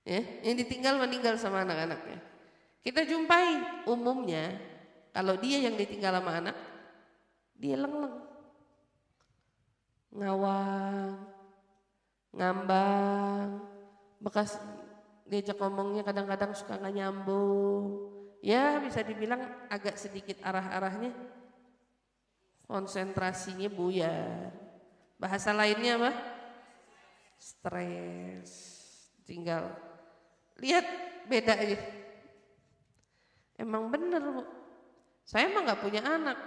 ya, yang ditinggal meninggal sama anak-anaknya. Kita jumpai umumnya kalau dia yang ditinggal sama anak, dia lengleng, ngawang, ngambang, bekas diajak ngomongnya kadang-kadang suka nggak nyambung, ya bisa dibilang agak sedikit arah-arahnya. Konsentrasinya buyar. Bahasa lainnya apa? Stres. Tinggal lihat beda aja. Emang bener bu, saya emang gak punya anak.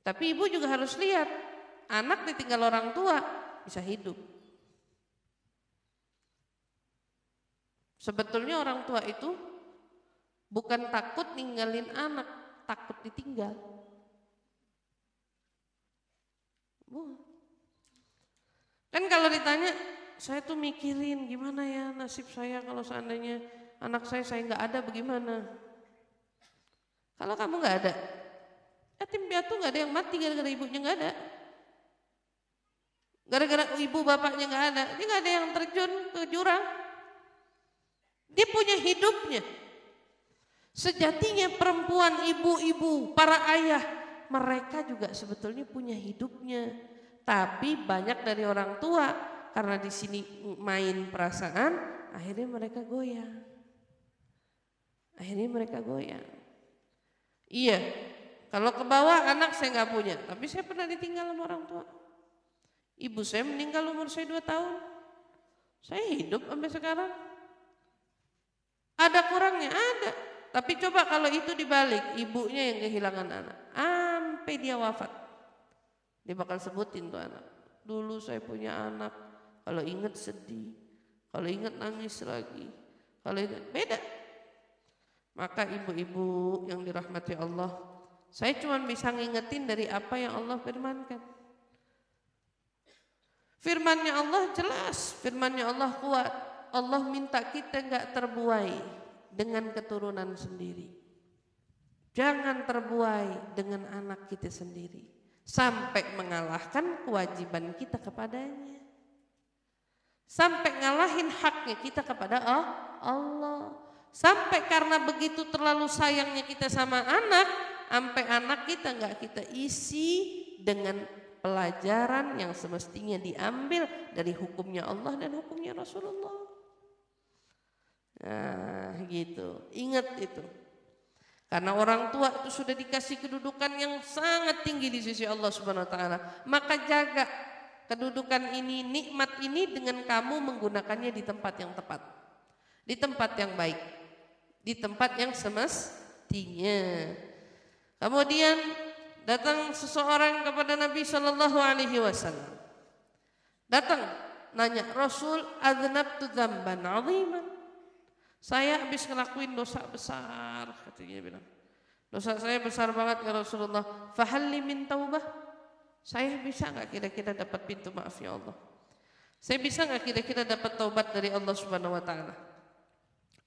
Tapi ibu juga harus lihat, anak ditinggal orang tua bisa hidup. Sebetulnya orang tua itu bukan takut ninggalin anak, takut ditinggal. Kan kalau ditanya, saya tuh mikirin gimana ya nasib saya kalau seandainya anak saya nggak ada bagaimana? Kalau kamu nggak ada, yatim piatu nggak ada yang mati gara-gara ibunya nggak ada, gara-gara ibu bapaknya nggak ada, dia nggak ada yang terjun ke jurang, dia punya hidupnya. Sejatinya perempuan, ibu-ibu, para ayah, mereka juga sebetulnya punya hidupnya, tapi banyak dari orang tua karena di sini main perasaan, akhirnya mereka goyang. Iya, kalau ke bawah anak saya nggak punya, tapi saya pernah ditinggal sama orang tua. Ibu saya meninggal umur saya 2 tahun, saya hidup sampai sekarang. Ada kurangnya, ada. Tapi coba kalau itu dibalik, ibunya yang kehilangan anak, sampai dia wafat, dia bakal sebutin tuh anak. Dulu saya punya anak, kalau ingat sedih, kalau ingat nangis lagi, kalau ingat beda. Maka ibu-ibu yang dirahmati Allah, saya cuma bisa ngingetin dari apa yang Allah firmankan. Firman-Nya Allah jelas, firman-Nya Allah kuat. Allah minta kita enggak terbuai dengan keturunan sendiri. Jangan terbuai dengan anak kita sendiri sampai mengalahkan kewajiban kita kepadanya. Sampai ngalahin haknya kita kepada Allah. Sampai karena begitu terlalu sayangnya kita sama anak, sampai anak kita enggak kita isi dengan pelajaran yang semestinya diambil dari hukumnya Allah dan hukumnya Rasulullah. Nah gitu, ingat itu. Karena orang tua itu sudah dikasih kedudukan yang sangat tinggi di sisi Allah Subhanahu Wa Taala. Maka jaga kedudukan ini, nikmat ini dengan kamu menggunakannya di tempat yang tepat, di tempat yang baik, di tempat yang semestinya. Kemudian datang seseorang kepada Nabi Shallallahu Alaihi Wasallam. Datang nanya, Rasul, adnabtu dzamban aziman. Saya habis ngelakuin dosa besar, katanya bilang. Dosa saya besar banget ya Rasulullah. Fahalli min taubah. Saya bisa nggak kira-kira dapat pintu maaf ya Allah? Saya bisa nggak kira-kira dapat taubat dari Allah Subhanahu Wa Taala?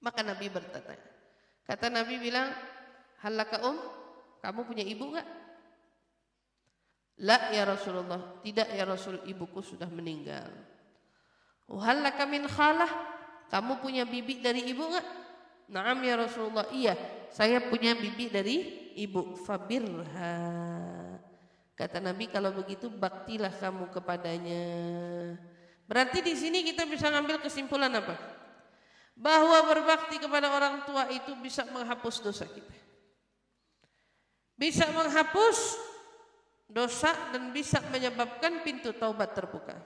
Maka Nabi bertanya. Kata Nabi bilang, halaka kamu punya ibu nggak? La ya Rasulullah, tidak ya Rasul, ibuku sudah meninggal. Halaka min khalah, kamu punya bibi dari ibu enggak? Naam ya Rasulullah, iya, saya punya bibi dari ibu. Fabirha. Kata Nabi, kalau begitu baktilah kamu kepadanya. Berarti di sini kita bisa ngambil kesimpulan apa? Bahwa berbakti kepada orang tua itu bisa menghapus dosa kita. Bisa menghapus dosa dan bisa menyebabkan pintu taubat terbuka.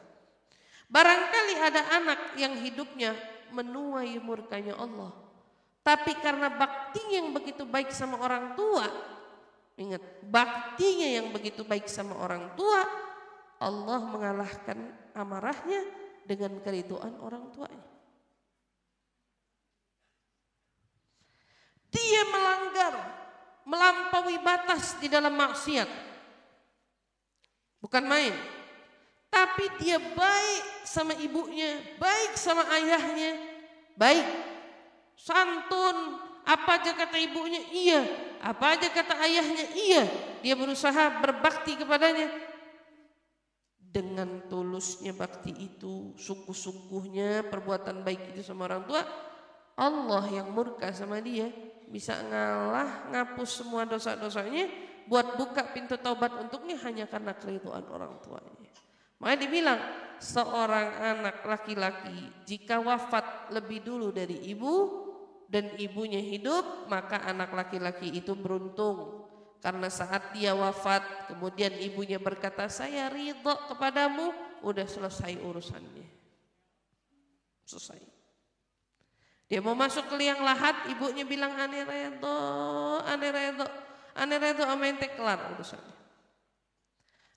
Barangkali ada anak yang hidupnya menuai murkanya Allah, tapi karena baktinya yang begitu baik sama orang tua, ingat, baktinya yang begitu baik sama orang tua, Allah mengalahkan amarahnya dengan keridhaan orang tuanya. Dia melanggar, melampaui batas di dalam maksiat. Bukan main, tapi dia baik sama ibunya, baik sama ayahnya, baik, santun, apa aja kata ibunya iya, apa aja kata ayahnya iya, dia berusaha berbakti kepadanya. Dengan tulusnya bakti itu, sungguh-sungguhnya perbuatan baik itu sama orang tua, Allah yang murka sama dia bisa ngapus semua dosa-dosanya, buat buka pintu taubat untuknya hanya karena keridhaan orang tuanya. Makanya dibilang seorang anak laki-laki jika wafat lebih dulu dari ibu dan ibunya hidup, maka anak laki-laki itu beruntung. Karena saat dia wafat kemudian ibunya berkata, saya ridho kepadamu, udah selesai urusannya. Selesai. Dia mau masuk ke liang lahat, ibunya bilang ane redo, ane redo. Ane redo sama ente kelar urusannya.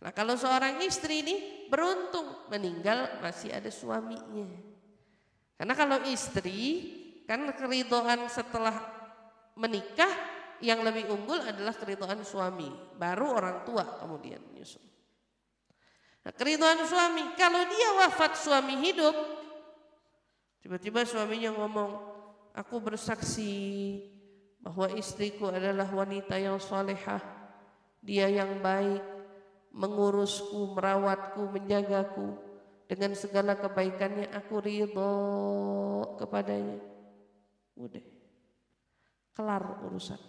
Nah kalau seorang istri ini beruntung meninggal masih ada suaminya. Karena kalau istri kan keridhaan setelah menikah yang lebih unggul adalah keridhaan suami, baru orang tua kemudian menyusul. Nah keridhaan suami, kalau dia wafat suami hidup, tiba-tiba suaminya ngomong, aku bersaksi bahwa istriku adalah wanita yang salehah, dia yang baik, mengurusku, merawatku, menjagaku, dengan segala kebaikannya aku ridho kepadanya. Udah, kelar urusan.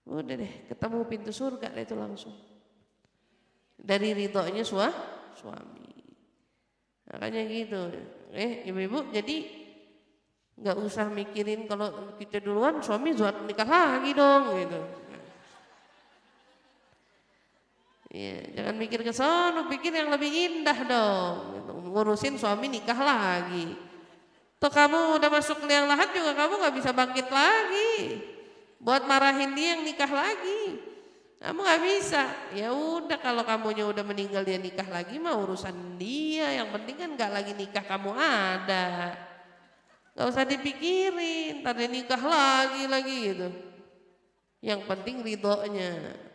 Udah deh, ketemu pintu surga deh itu langsung. Dari ridhonya suami. Makanya gitu, ibu-ibu jadi nggak usah mikirin kalau kita duluan suami buat nikah lagi dong gitu. Ya, jangan mikir ke sono, pikir yang lebih indah dong. Gitu. Ngurusin suami nikah lagi. Tuh kamu udah masuk ke liang lahat juga kamu nggak bisa bangkit lagi. Buat marahin dia yang nikah lagi, kamu nggak bisa. Ya udah kalau kamunya udah meninggal dia nikah lagi mah urusan dia. Yang penting kan nggak lagi nikah kamu ada. Gak usah dipikirin, ntar dia nikah lagi gitu. Yang penting ridhonya.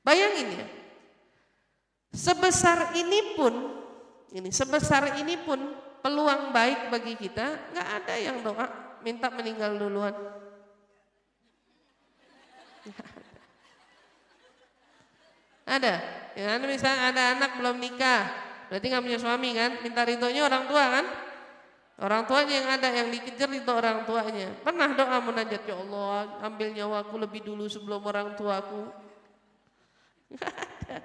Bayangin ya, sebesar ini pun peluang baik bagi kita, nggak ada yang doa minta meninggal duluan. Ada, ya misalnya ada anak belum nikah, berarti nggak punya suami kan, minta ridhonya orang tua kan, orang tuanya yang ada, yang dikejar itu orang tuanya. Pernah doa munajat, ya Allah ambil nyawaku lebih dulu sebelum orang tuaku? Nggak ada.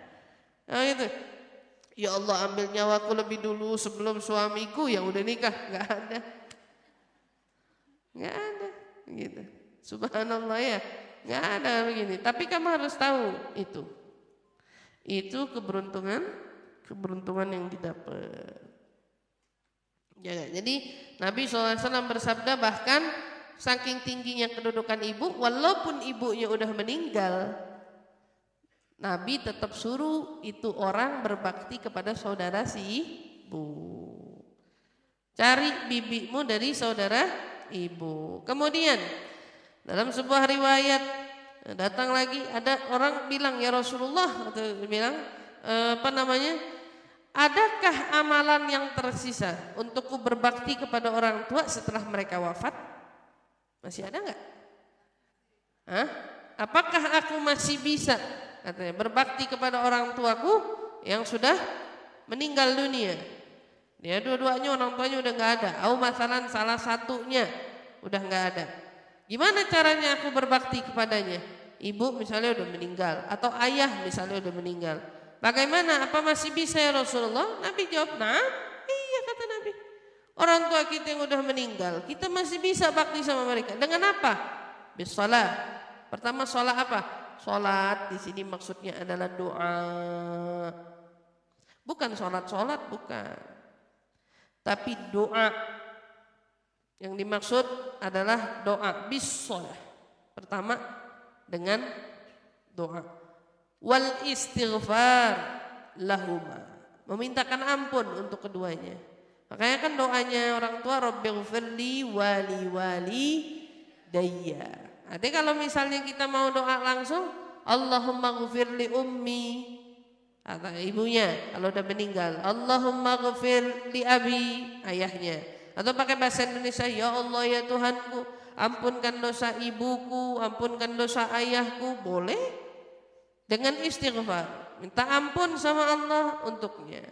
Nah, gitu. Ya Allah ambil nyawaku lebih dulu sebelum suamiku yang udah nikah. Nggak ada. Nggak ada. Gitu. Subhanallah ya. Nggak ada begini. Tapi kamu harus tahu itu. Itu keberuntungan yang didapat. Ya, jadi Nabi SAW bersabda, bahkan saking tingginya kedudukan ibu, walaupun ibunya udah meninggal, Nabi tetap suruh itu orang berbakti kepada saudara si ibu. Cari bibimu dari saudara ibu. Kemudian dalam sebuah riwayat datang lagi ada orang bilang, ya Rasulullah, atau bilang adakah amalan yang tersisa untukku berbakti kepada orang tua setelah mereka wafat? Masih ada nggak? Apakah aku masih bisa, katanya, berbakti kepada orang tuaku yang sudah meninggal dunia? Dia dua-duanya orang tuanya udah nggak ada. Atau masalah salah satunya udah nggak ada. Gimana caranya aku berbakti kepadanya? Ibu misalnya udah meninggal, atau ayah misalnya udah meninggal. Bagaimana? Apa masih bisa ya Rasulullah? Nabi jawab, nah, iya kata Nabi. Orang tua kita yang udah meninggal, kita masih bisa bakti sama mereka. Dengan apa? Bisalah. Pertama sholat apa? Sholat di sini maksudnya adalah doa. Bukan sholat, bukan. Tapi doa. Yang dimaksud adalah doa. Bisalah. Pertama dengan doa. Wal istighfar lahuma, memintakan ampun untuk keduanya. Makanya kan doanya orang tua, Rabbighfirli wali dayya. Jadi kalau misalnya kita mau doa langsung, Allahumma ghfirli ummi, atau ibunya kalau udah meninggal, Allahumma ghfir li abi, ayahnya. Atau pakai bahasa Indonesia, ya Allah ya Tuhanku, ampunkan dosa ibuku, ampunkan dosa ayahku, boleh. Dengan istighfar, minta ampun sama Allah untuknya.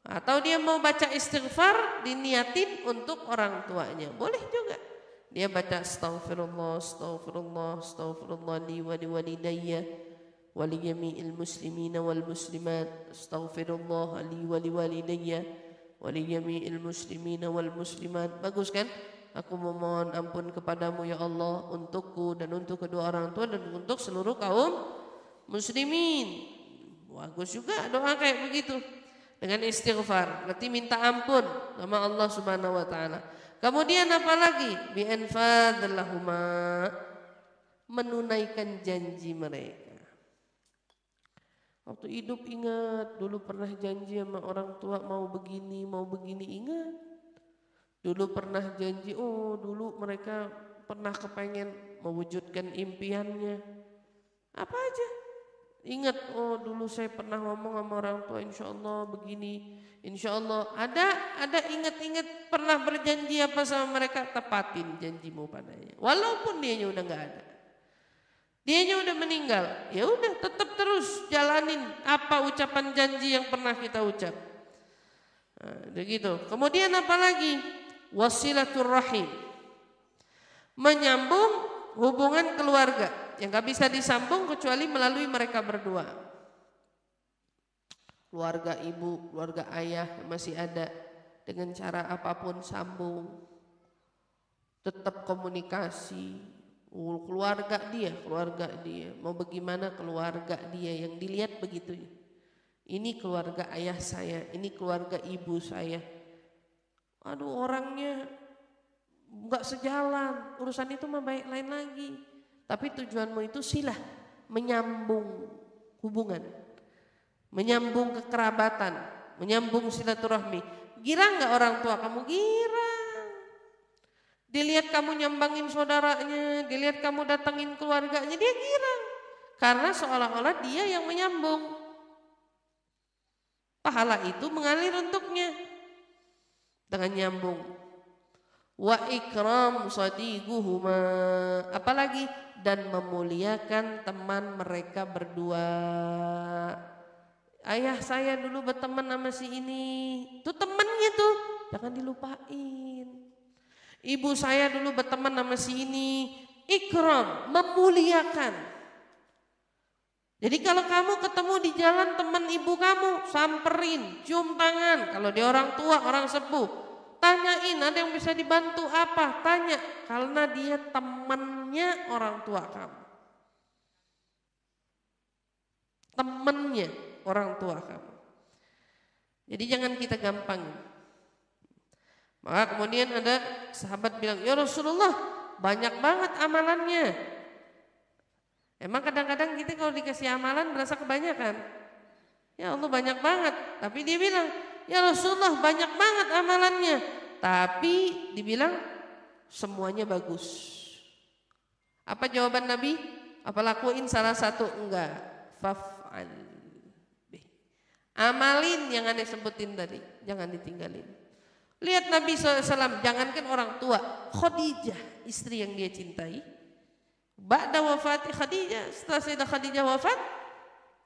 Atau dia mau baca istighfar, diniatin untuk orang tuanya, boleh juga. Dia baca astaghfirullah, astaghfirullah, astaghfirullah li wa li walidayya wa li jami'il muslimina wal muslimat, astaghfirullah li wa li walidayya wa li jami'il muslimina wal muslimat. Bagus kan? Aku memohon ampun kepadamu ya Allah, untukku dan untuk kedua orang tua dan untuk seluruh kaum muslimin. Bagus juga doa kayak begitu. Dengan istighfar, berarti minta ampun sama Allah Subhanahu wa taala. Kemudian apa lagi? Bi anfadillahuma, menunaikan janji mereka. Waktu hidup ingat, dulu pernah janji sama orang tua mau begini, ingat. Dulu pernah janji, dulu mereka pernah kepengen mewujudkan impiannya. Apa aja? Ingat, dulu saya pernah ngomong sama orang tua, insya Allah begini, insya Allah. Ada ingat-ingat pernah berjanji apa sama mereka, tepatin janjimu padanya. Walaupun dianya udah nggak ada, dianya udah meninggal, ya udah tetap terus jalanin apa ucapan janji yang pernah kita ucap. Begitu. Kemudian apa lagi? Wasilaturrahim, menyambung hubungan keluarga yang gak bisa disambung kecuali melalui mereka berdua. Keluarga ibu, keluarga ayah masih ada, dengan cara apapun sambung, tetap komunikasi. Keluarga dia mau bagaimana keluarga dia yang dilihat begitu. Ini keluarga ayah saya, ini keluarga ibu saya. Aduh, orangnya nggak sejalan, urusan itu mah baik lain lagi. Tapi tujuanmu itu silah, menyambung hubungan, menyambung kekerabatan, menyambung silaturahmi. Girang nggak orang tua kamu? Girang. Dilihat kamu nyambangin saudaranya, dilihat kamu datangin keluarganya, dia girang. Karena seolah-olah dia yang menyambung. pahala itu mengalir untuknya dengan nyambung. Wa ikram sadiquhuma, apalagi dan memuliakan teman mereka berdua. Ayah saya dulu berteman sama si ini, tuh temannya tuh jangan dilupain. Ibu saya dulu berteman sama si ini, ikram, memuliakan. Jadi kalau kamu ketemu di jalan teman ibu kamu, samperin, cium tangan. Kalau dia orang tua, orang sepuh, tanyain ada yang bisa dibantu apa, tanya. Karena dia temannya orang tua kamu. Temannya orang tua kamu. Jadi jangan kita gampangin. Maka kemudian ada sahabat bilang, ya Rasulullah banyak banget amalannya. Emang kadang-kadang kita kalau dikasih amalan berasa kebanyakan. Ya Allah banyak banget. Tapi dia bilang, ya Rasulullah banyak banget amalannya. Tapi dibilang semuanya bagus. Apa jawaban Nabi? Apa lakuin salah satu? Enggak. Faf'al. Amalin yang Anda sebutin tadi. Jangan ditinggalin. Lihat Nabi SAW, jangankan orang tua. Khadijah, istri yang dia cintai. Ba'da wafati Khadijah, setelah Sayyidah Khadijah wafat,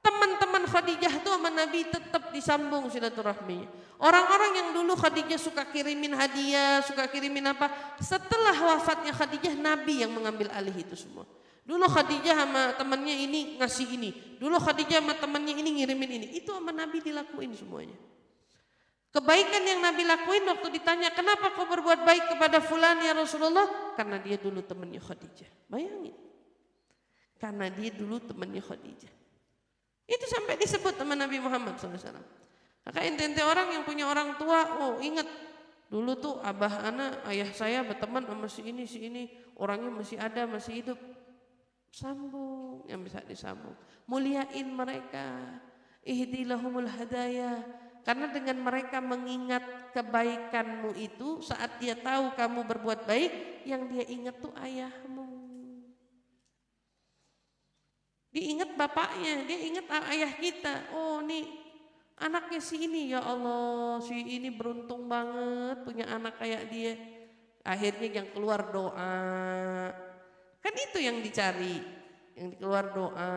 teman-teman Khadijah itu sama Nabi tetap disambung silaturahminya. Orang-orang yang dulu Khadijah suka kirimin hadiah, suka kirimin apa, setelah wafatnya Khadijah, Nabi yang mengambil alih itu semua. Dulu Khadijah sama temannya ini ngasih ini, dulu Khadijah sama temannya ini ngirimin ini, itu sama Nabi dilakuin semuanya. Kebaikan yang Nabi lakuin waktu ditanya, kenapa kau berbuat baik kepada fulan ya Rasulullah? Karena dia dulu temannya Khadijah. Bayangin. Karena dia dulu temannya Khadijah. Itu sampai disebut sama Nabi Muhammad SAW. Maka ente orang yang punya orang tua, oh ingat dulu tuh abah anak, ayah saya berteman sama si ini, orangnya masih ada, masih hidup. Sambung, yang bisa disambung. Muliain mereka. Ihdilahumul hadayah. Karena dengan mereka mengingat kebaikanmu itu, saat dia tahu kamu berbuat baik, yang dia ingat tuh ayahmu. Dia ingat bapaknya, dia ingat ayah kita. Oh nih anaknya si ini, ya Allah si ini beruntung banget punya anak kayak dia. Akhirnya yang keluar doa. Kan itu yang dicari, yang keluar doa.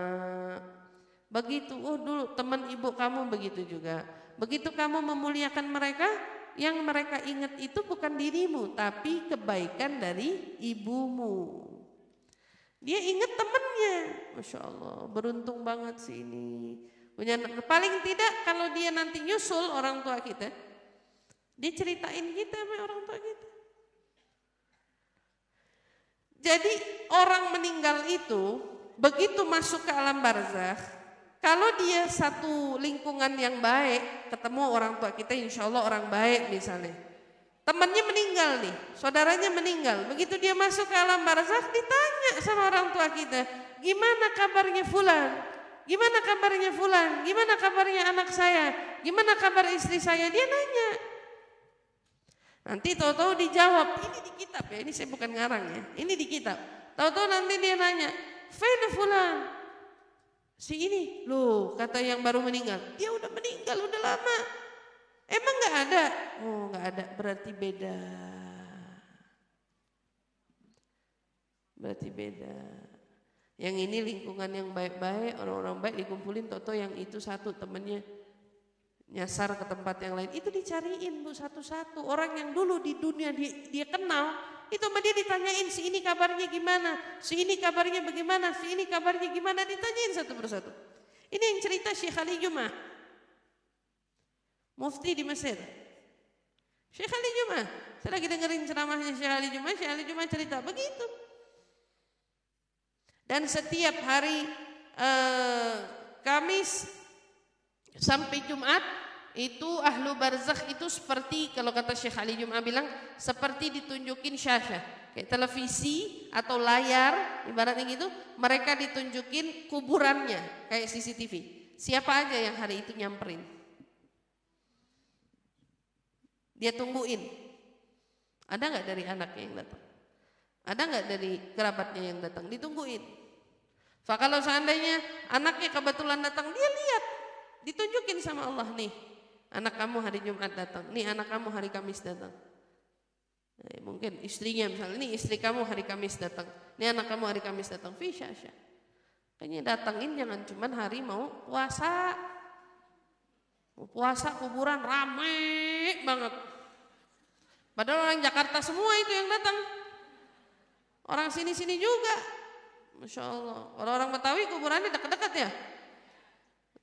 Begitu, oh dulu teman ibu kamu begitu juga. Begitu kamu memuliakan mereka, yang mereka ingat itu bukan dirimu, tapi kebaikan dari ibumu. Dia ingat temannya, Masya Allah, beruntung banget sih ini. Paling tidak kalau dia nanti nyusul orang tua kita, dia ceritain kita sama orang tua kita. Jadi orang meninggal itu begitu masuk ke alam barzakh, kalau dia satu lingkungan yang baik, ketemu orang tua kita, insya Allah orang baik misalnya. Temannya meninggal nih, saudaranya meninggal. Begitu dia masuk ke alam barzakh, ditanya sama orang tua kita, gimana kabarnya fulan? Gimana kabarnya fulan? Gimana kabarnya anak saya? Gimana kabar istri saya? Dia nanya. Nanti tahu-tahu dijawab, ini di kitab ya, ini saya bukan ngarang ya, ini di kitab. Tahu-tahu nanti dia nanya, "Fina fulan?" Si ini, loh kata yang baru meninggal, dia udah meninggal, udah lama. Emang gak ada? Oh gak ada, berarti beda. Berarti beda. Yang ini lingkungan yang baik-baik, orang-orang baik dikumpulin, toto yang itu satu temennya nyasar ke tempat yang lain. Itu dicariin bu satu-satu. Orang yang dulu di dunia dia kenal, itu sama dia ditanyain, si ini kabarnya gimana, si ini kabarnya bagaimana, si ini kabarnya gimana, ditanyain satu persatu. Ini yang cerita Syekh Ali Jum'ah, mufti di Mesir. Syekh Ali Jum'ah, saya lagi dengerin ceramahnya Syekh Ali Jum'ah cerita begitu. Dan setiap hari Kamis sampai Jumat itu ahlu barzakh itu seperti, kalau kata Syekh Ali Jum'ah bilang, seperti ditunjukin syashah, kayak televisi atau layar ibaratnya gitu, mereka ditunjukin kuburannya kayak CCTV. Siapa aja yang hari itu nyamperin, dia tungguin. Ada nggak dari anaknya yang datang? Ada nggak dari kerabatnya yang datang? Ditungguin. Kalau seandainya anaknya kebetulan datang, dia lihat, ditunjukin sama Allah nih. anak kamu hari Jumat datang, nih anak kamu hari Kamis datang. Mungkin istrinya misalnya, nih istri kamu hari Kamis datang, nih anak kamu hari Kamis datang. Fisyasya. Kayaknya datangin jangan cuman hari mau puasa. Puasa kuburan rame banget. Padahal orang Jakarta semua itu yang datang. Orang sini-sini juga. Masya Allah. Orang-orang Betawi kuburannya dekat-dekat ya.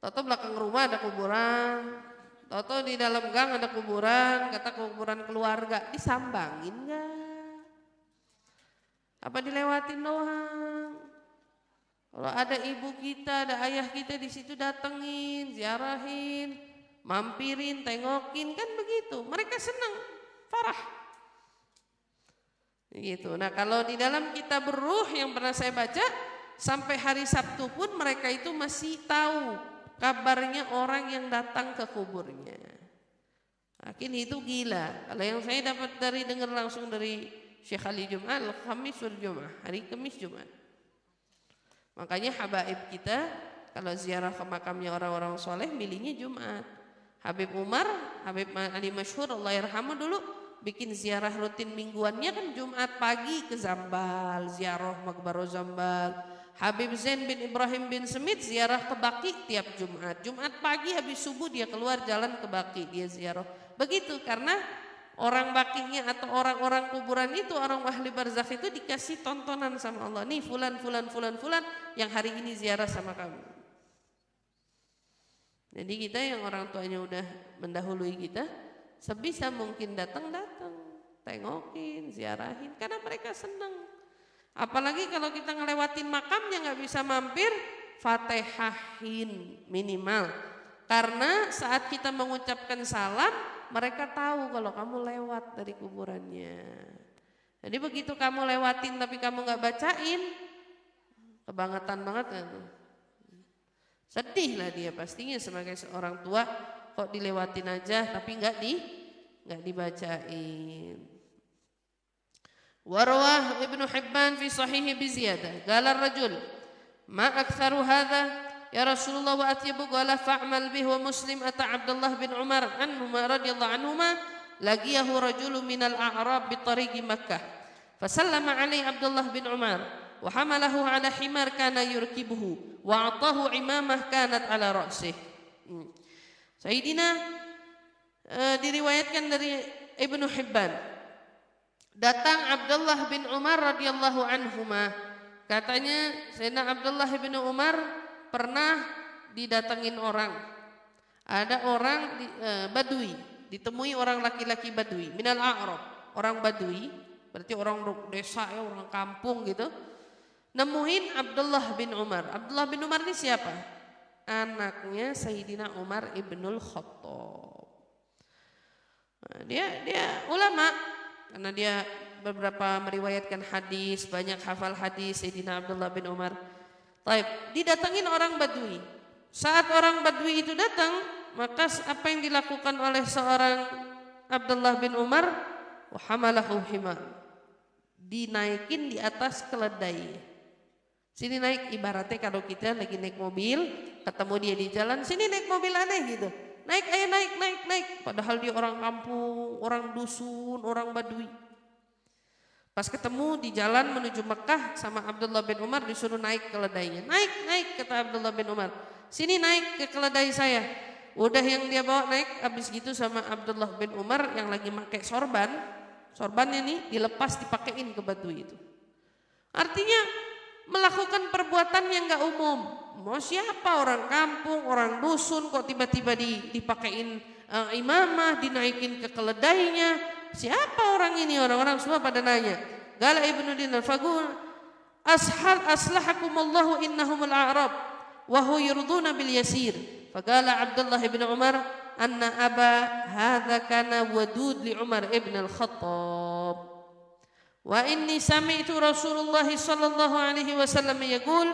Toto belakang rumah ada kuburan. Toto di dalam gang ada kuburan. Kata kuburan keluarga. Disambangin gak? Apa dilewatin doang? Kalau ada ibu kita, ada ayah kita di situ datengin, ziarahin, mampirin, tengokin, kan begitu. Mereka senang, farah. Gitu. Nah kalau di dalam kitab Ruh yang pernah saya baca, sampai hari Sabtu pun mereka itu masih tahu kabarnya orang yang datang ke kuburnya. Makin itu gila. Kalau yang saya dapat dengar langsung dari Syekh Ali Jum'ah, Al-Khamis wal Jum'ah, hari Kamis Jumat. Makanya habaib kita kalau ziarah ke makamnya orang-orang soleh milihnya Jumat. Habib Umar, Habib Ali Masyhur Allah yarhamu dulu bikin ziarah rutin mingguannya kan Jumat pagi ke Zambal, ziarah Makbaro Zambal. Habib Zain bin Ibrahim bin Semit ziarah ke Baqi tiap Jumat. Jumat pagi habis subuh dia keluar jalan ke Baqi, dia ziarah. Begitu karena orang Baqinya atau orang-orang kuburan itu, orang ahli barzakh itu dikasih tontonan sama Allah. Nih fulan yang hari ini ziarah sama kamu. Jadi kita yang orang tuanya udah mendahului kita, sebisa mungkin datang, tengokin, ziarahin, karena mereka senang. Apalagi kalau kita ngelewatin makamnya nggak bisa mampir, Fatihahin minimal. Karena saat kita mengucapkan salam, mereka tahu kalau kamu lewat dari kuburannya. Jadi begitu kamu lewatin tapi kamu nggak bacain, kebangetan banget kan? Sedih lah dia pastinya sebagai seorang tua, kok dilewatin aja tapi nggak dibacain. Warwah Ibnu Hibban fi sahihi bi ziyadah. Qala ar-rajul ma aktsaru hadza ya Rasulullah wa atyabu qala fa'mal bihi wa Muslim ata Abdullah bin Umar anhuma radhiyallahu anhuma laqiyahu rajulun minal a'rab bi tariqi Makkah fasallama alaihi Abdullah bin Umar wa hamalahu ala himar kana yurkibuhu wa atahu imamah kanat ala ra'sih. Sayyidina diriwayatkan dari Ibnu Hibban, datang Abdullah bin Umar radhiyallahu anhuma, katanya Sayyidina Abdullah bin Umar pernah didatengin orang. Ada orang Badui, ditemui orang laki-laki Badui, minal a'rab, orang Badui, berarti orang desa ya, orang kampung gitu. Nemuin Abdullah bin Umar. Abdullah bin Umar ini siapa? Anaknya Sayyidina Umar ibnul Khattab. Nah, dia ulama karena dia beberapa meriwayatkan hadis, banyak hafal hadis Sayyidina Abdullah bin Umar. Taib, didatangin orang Badui. Saat orang Badui itu datang, maka apa yang dilakukan oleh seorang Abdullah bin Umar? Wa hamalahu himar. Dinaikin di atas keledai. Sini naik, ibaratnya kalau kita lagi naik mobil, ketemu dia di jalan, sini naik mobil aneh gitu. Naik, ayo naik. Padahal dia orang kampung, orang dusun, orang Badui. Pas ketemu di jalan menuju Mekah sama Abdullah bin Umar disuruh naik keledainya. Naik, kata Abdullah bin Umar. Sini naik ke keledai saya. Udah yang dia bawa naik, habis gitu sama Abdullah bin Umar yang lagi pakai sorban. Sorbannya nih dilepas dipakein ke Badui itu. Artinya melakukan perbuatan yang gak umum. Mau siapa orang kampung, orang dusun kok tiba-tiba dipakein imamah, dinaikin ke keledainya. Siapa orang ini? Orang-orang semua pada nanya. Gala Ibnu Dinar fagul aslahakumullahu innahumul a'rab wa hu yurduna bil yasir. Fagala Abdullah bin Umar anna aba hadza kana wadud li Umar ibn al-Khattab. Wa inni sami'tu Rasulullah sallallahu alaihi wasallam yaqul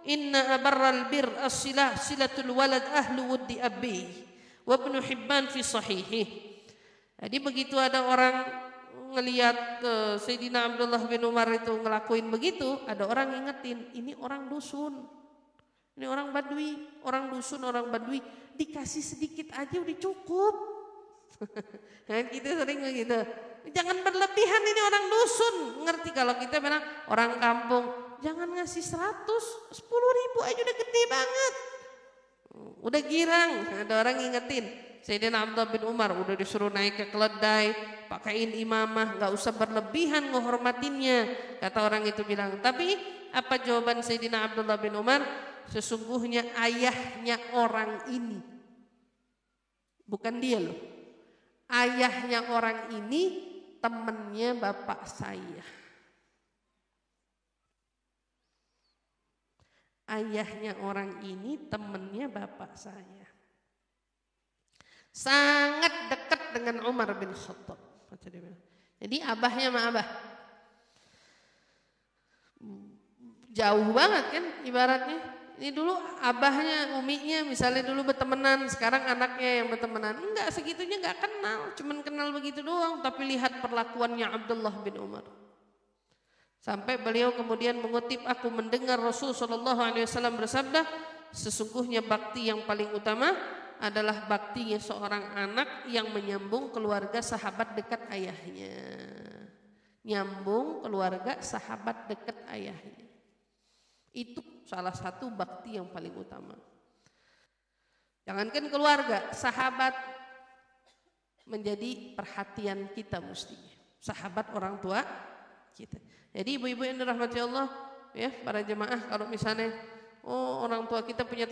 inna abarral bir as-silah silatul walad ahlu wuddi abi wa Ibnu Hibban fi sahihih. Jadi begitu ada orang ngelihat Sayyidina Abdullah bin Umar itu ngelakuin begitu, ada orang ngingetin, ini orang dusun. Ini orang Badui, orang dusun, orang Badui, dikasih sedikit aja udah cukup. Dan kita sering begitu. Jangan berlebihan, ini orang dusun. Ngerti kalau kita bilang orang kampung, jangan ngasih 100, 10.000 aja udah gede banget. Udah girang, ada orang ngingetin. Sayyidina Abdullah bin Umar udah disuruh naik ke keledai, pakaiin imamah, gak usah berlebihan menghormatinnya. Kata orang itu bilang, tapi apa jawaban Sayyidina Abdullah bin Umar? Sesungguhnya ayahnya orang ini, bukan dia loh, ayahnya orang ini temannya bapak saya. Ayahnya orang ini temannya bapak saya. Sangat dekat dengan Umar bin Khattab. Jadi abahnya sama abah. Jauh banget kan ibaratnya. Ini dulu abahnya, uminya misalnya dulu bertemanan, sekarang anaknya yang bertemanan. Enggak, segitunya enggak kenal, cuman kenal begitu doang. Tapi lihat perlakuannya Abdullah bin Umar. Sampai beliau kemudian mengutip, aku mendengar Rasul SAW bersabda, sesungguhnya bakti yang paling utama adalah baktinya seorang anak yang menyambung keluarga sahabat dekat ayahnya. Nyambung keluarga sahabat dekat ayahnya. Itu salah satu bakti yang paling utama. Jangankan keluarga, sahabat menjadi perhatian kita mestinya. Sahabat orang tua kita. Jadi ibu-ibu yang dirahmati Allah, ya para jemaah, kalau misalnya orang tua kita punya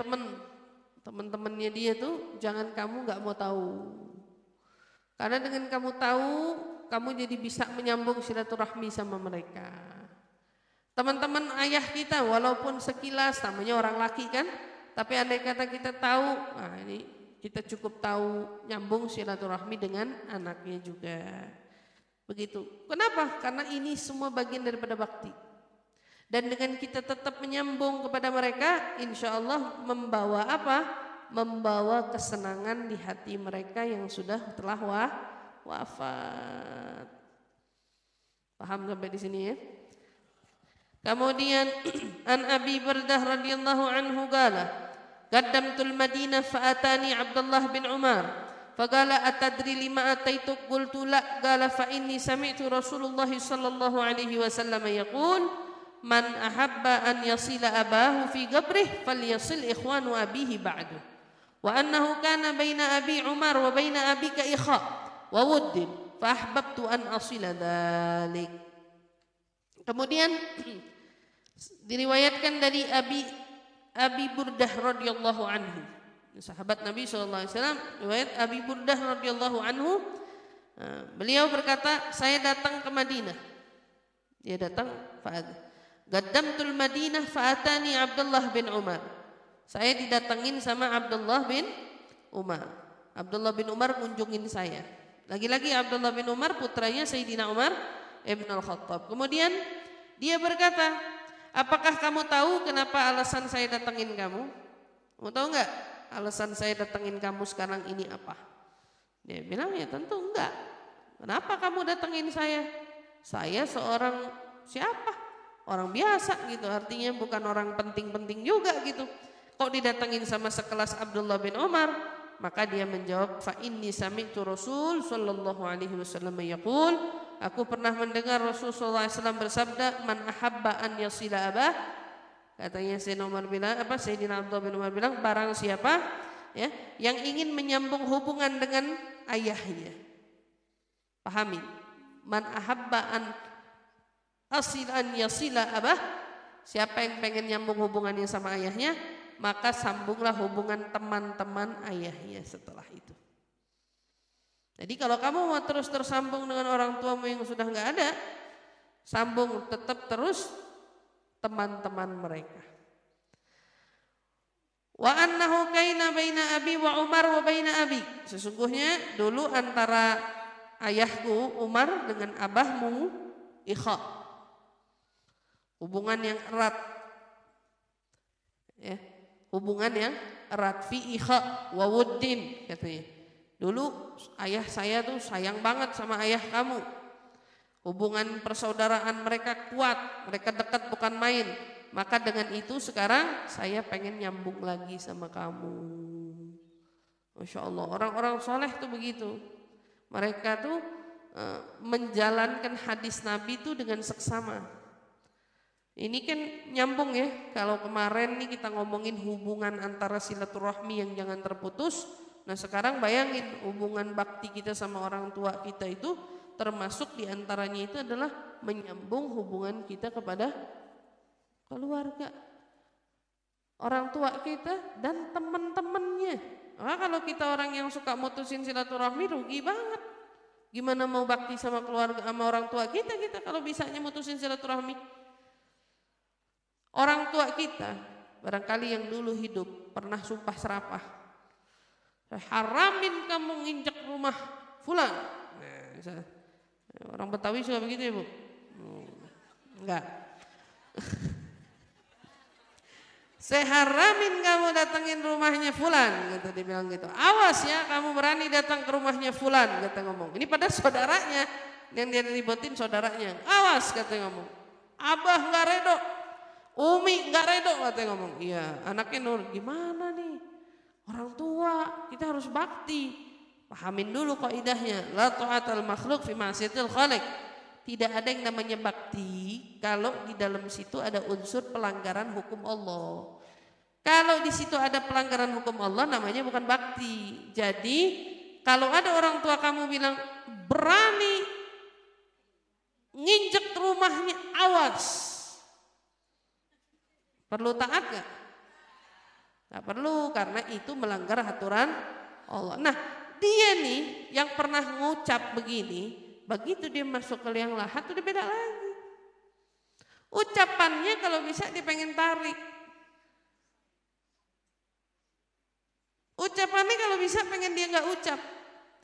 teman-temannya dia tuh, jangan kamu nggak mau tahu. Karena dengan kamu tahu, kamu jadi bisa menyambung silaturahmi sama mereka. Teman-teman ayah kita walaupun sekilas namanya orang laki kan, tapi andai kata kita tahu, nah ini kita cukup tahu nyambung silaturahmi dengan anaknya juga. Begitu. Kenapa? Karena ini semua bagian daripada bakti. Dan dengan kita tetap menyambung kepada mereka, insya Allah membawa apa? Membawa kesenangan di hati mereka yang sudah telah wafat. Paham sampai di sini ya? Kemudian an Abi Burdah radhiyallahu anhu qala qaddamtul Madinah fa atani Abdullah bin Umar faqala atadri lima ataituk qultu la qala fa inni sami'tu Rasulullah sallallahu alaihi wasallam yaqul man ahabba an yasila abahu fi qabrih falyasil ikhwanu abihi ba'du wa annahu kana baina Abi Umar wa baina abika ikha wa wuddin fa ahbabtu an asila dhalik. Kemudian diriwayatkan dari Abi Burdah radhiyallahu anhu, sahabat Nabi SAW, riwayat Abi Burdah radhiyallahu anhu, beliau berkata, saya datang ke Madinah. Dia datang, qaddamtul Madinah fa'atani Abdullah bin Umar. Saya didatangin sama Abdullah bin Umar. Abdullah bin Umar kunjungin saya. Lagi-lagi Abdullah bin Umar putranya Sayyidina Umar Ibn al-Khattab. Kemudian dia berkata, apakah kamu tahu kenapa alasan saya datangin kamu? Kamu tahu enggak alasan saya datangin kamu sekarang ini apa? Dia bilang, ya tentu enggak. Kenapa kamu datangin saya? Saya seorang siapa? Orang biasa gitu, artinya bukan orang penting-penting juga gitu. Kok didatangin sama sekelas Abdullah bin Umar? Maka dia menjawab, fa inni sami'tu Rasul sallallahu alaihi wasallam yaqul, aku pernah mendengar Rasul sallallahu alaihi wasallam bersabda, man ahabba an yasila abah. Katanya Sayyidina Abdullah bin Umar bilang, barang siapa ya yang ingin menyambung hubungan dengan ayahnya. Pahami? Man ahabba an yasila abah, siapa yang pengen nyambung hubungannya sama ayahnya, maka sambunglah hubungan teman-teman ayahnya setelah itu. Jadi kalau kamu mau terus tersambung dengan orang tuamu yang sudah enggak ada, sambung tetap terus teman-teman mereka. Wa annahu kaina baina abi wa Umar wa baina abi. Sesungguhnya dulu antara ayahku Umar dengan abahmu ikha. Hubungan yang erat. Ya, hubungan yang erat fi ikha wa wuddin katanya. Dulu ayah saya tuh sayang banget sama ayah kamu. Hubungan persaudaraan mereka kuat, mereka dekat bukan main. Maka dengan itu sekarang saya pengen nyambung lagi sama kamu. Masya Allah, orang-orang soleh tuh begitu. Mereka tuh menjalankan hadis Nabi tuh dengan seksama. Ini kan nyambung ya. Kalau kemarin nih kita ngomongin hubungan antara silaturahmi yang jangan terputus. Nah sekarang bayangin hubungan bakti kita sama orang tua kita itu termasuk diantaranya itu adalah menyambung hubungan kita kepada keluarga, orang tua kita dan teman-temannya. Nah, kalau kita orang yang suka mutusin silaturahmi rugi banget. Gimana mau bakti sama keluarga sama orang tua kita kalau bisanya mutusin silaturahmi. Orang tua kita barangkali yang dulu hidup pernah sumpah serapah, haramin kamu nginjek rumah fulan. Nah, orang Betawi suka begitu ya Bu? Enggak. Saya haramin kamu datengin rumahnya fulan, gitu dibilang gitu. Awas ya kamu berani datang ke rumahnya fulan, kata ngomong. Ini pada saudaranya yang dia ributin saudaranya. Awas kata ngomong. Abah nggak redo, Umi nggak redo kata ngomong. Iya anaknya Nur gimana nih? Orang tua kita harus bakti. Pahamin dulu kaidahnya. La ta'atal makhluk fi ma'siyatil khaliq. Tidak ada yang namanya bakti kalau di dalam situ ada unsur pelanggaran hukum Allah. Kalau di situ ada pelanggaran hukum Allah namanya bukan bakti. Jadi kalau ada orang tua kamu bilang berani nginjek rumahnya, awas. Perlu taat gak? Gak perlu karena itu melanggar aturan Allah. Nah dia nih yang pernah ngucap begini, begitu dia masuk ke liang lahat udah beda lagi. Ucapannya kalau bisa dia pengen tarik. Ucapannya kalau bisa pengen dia nggak ucap.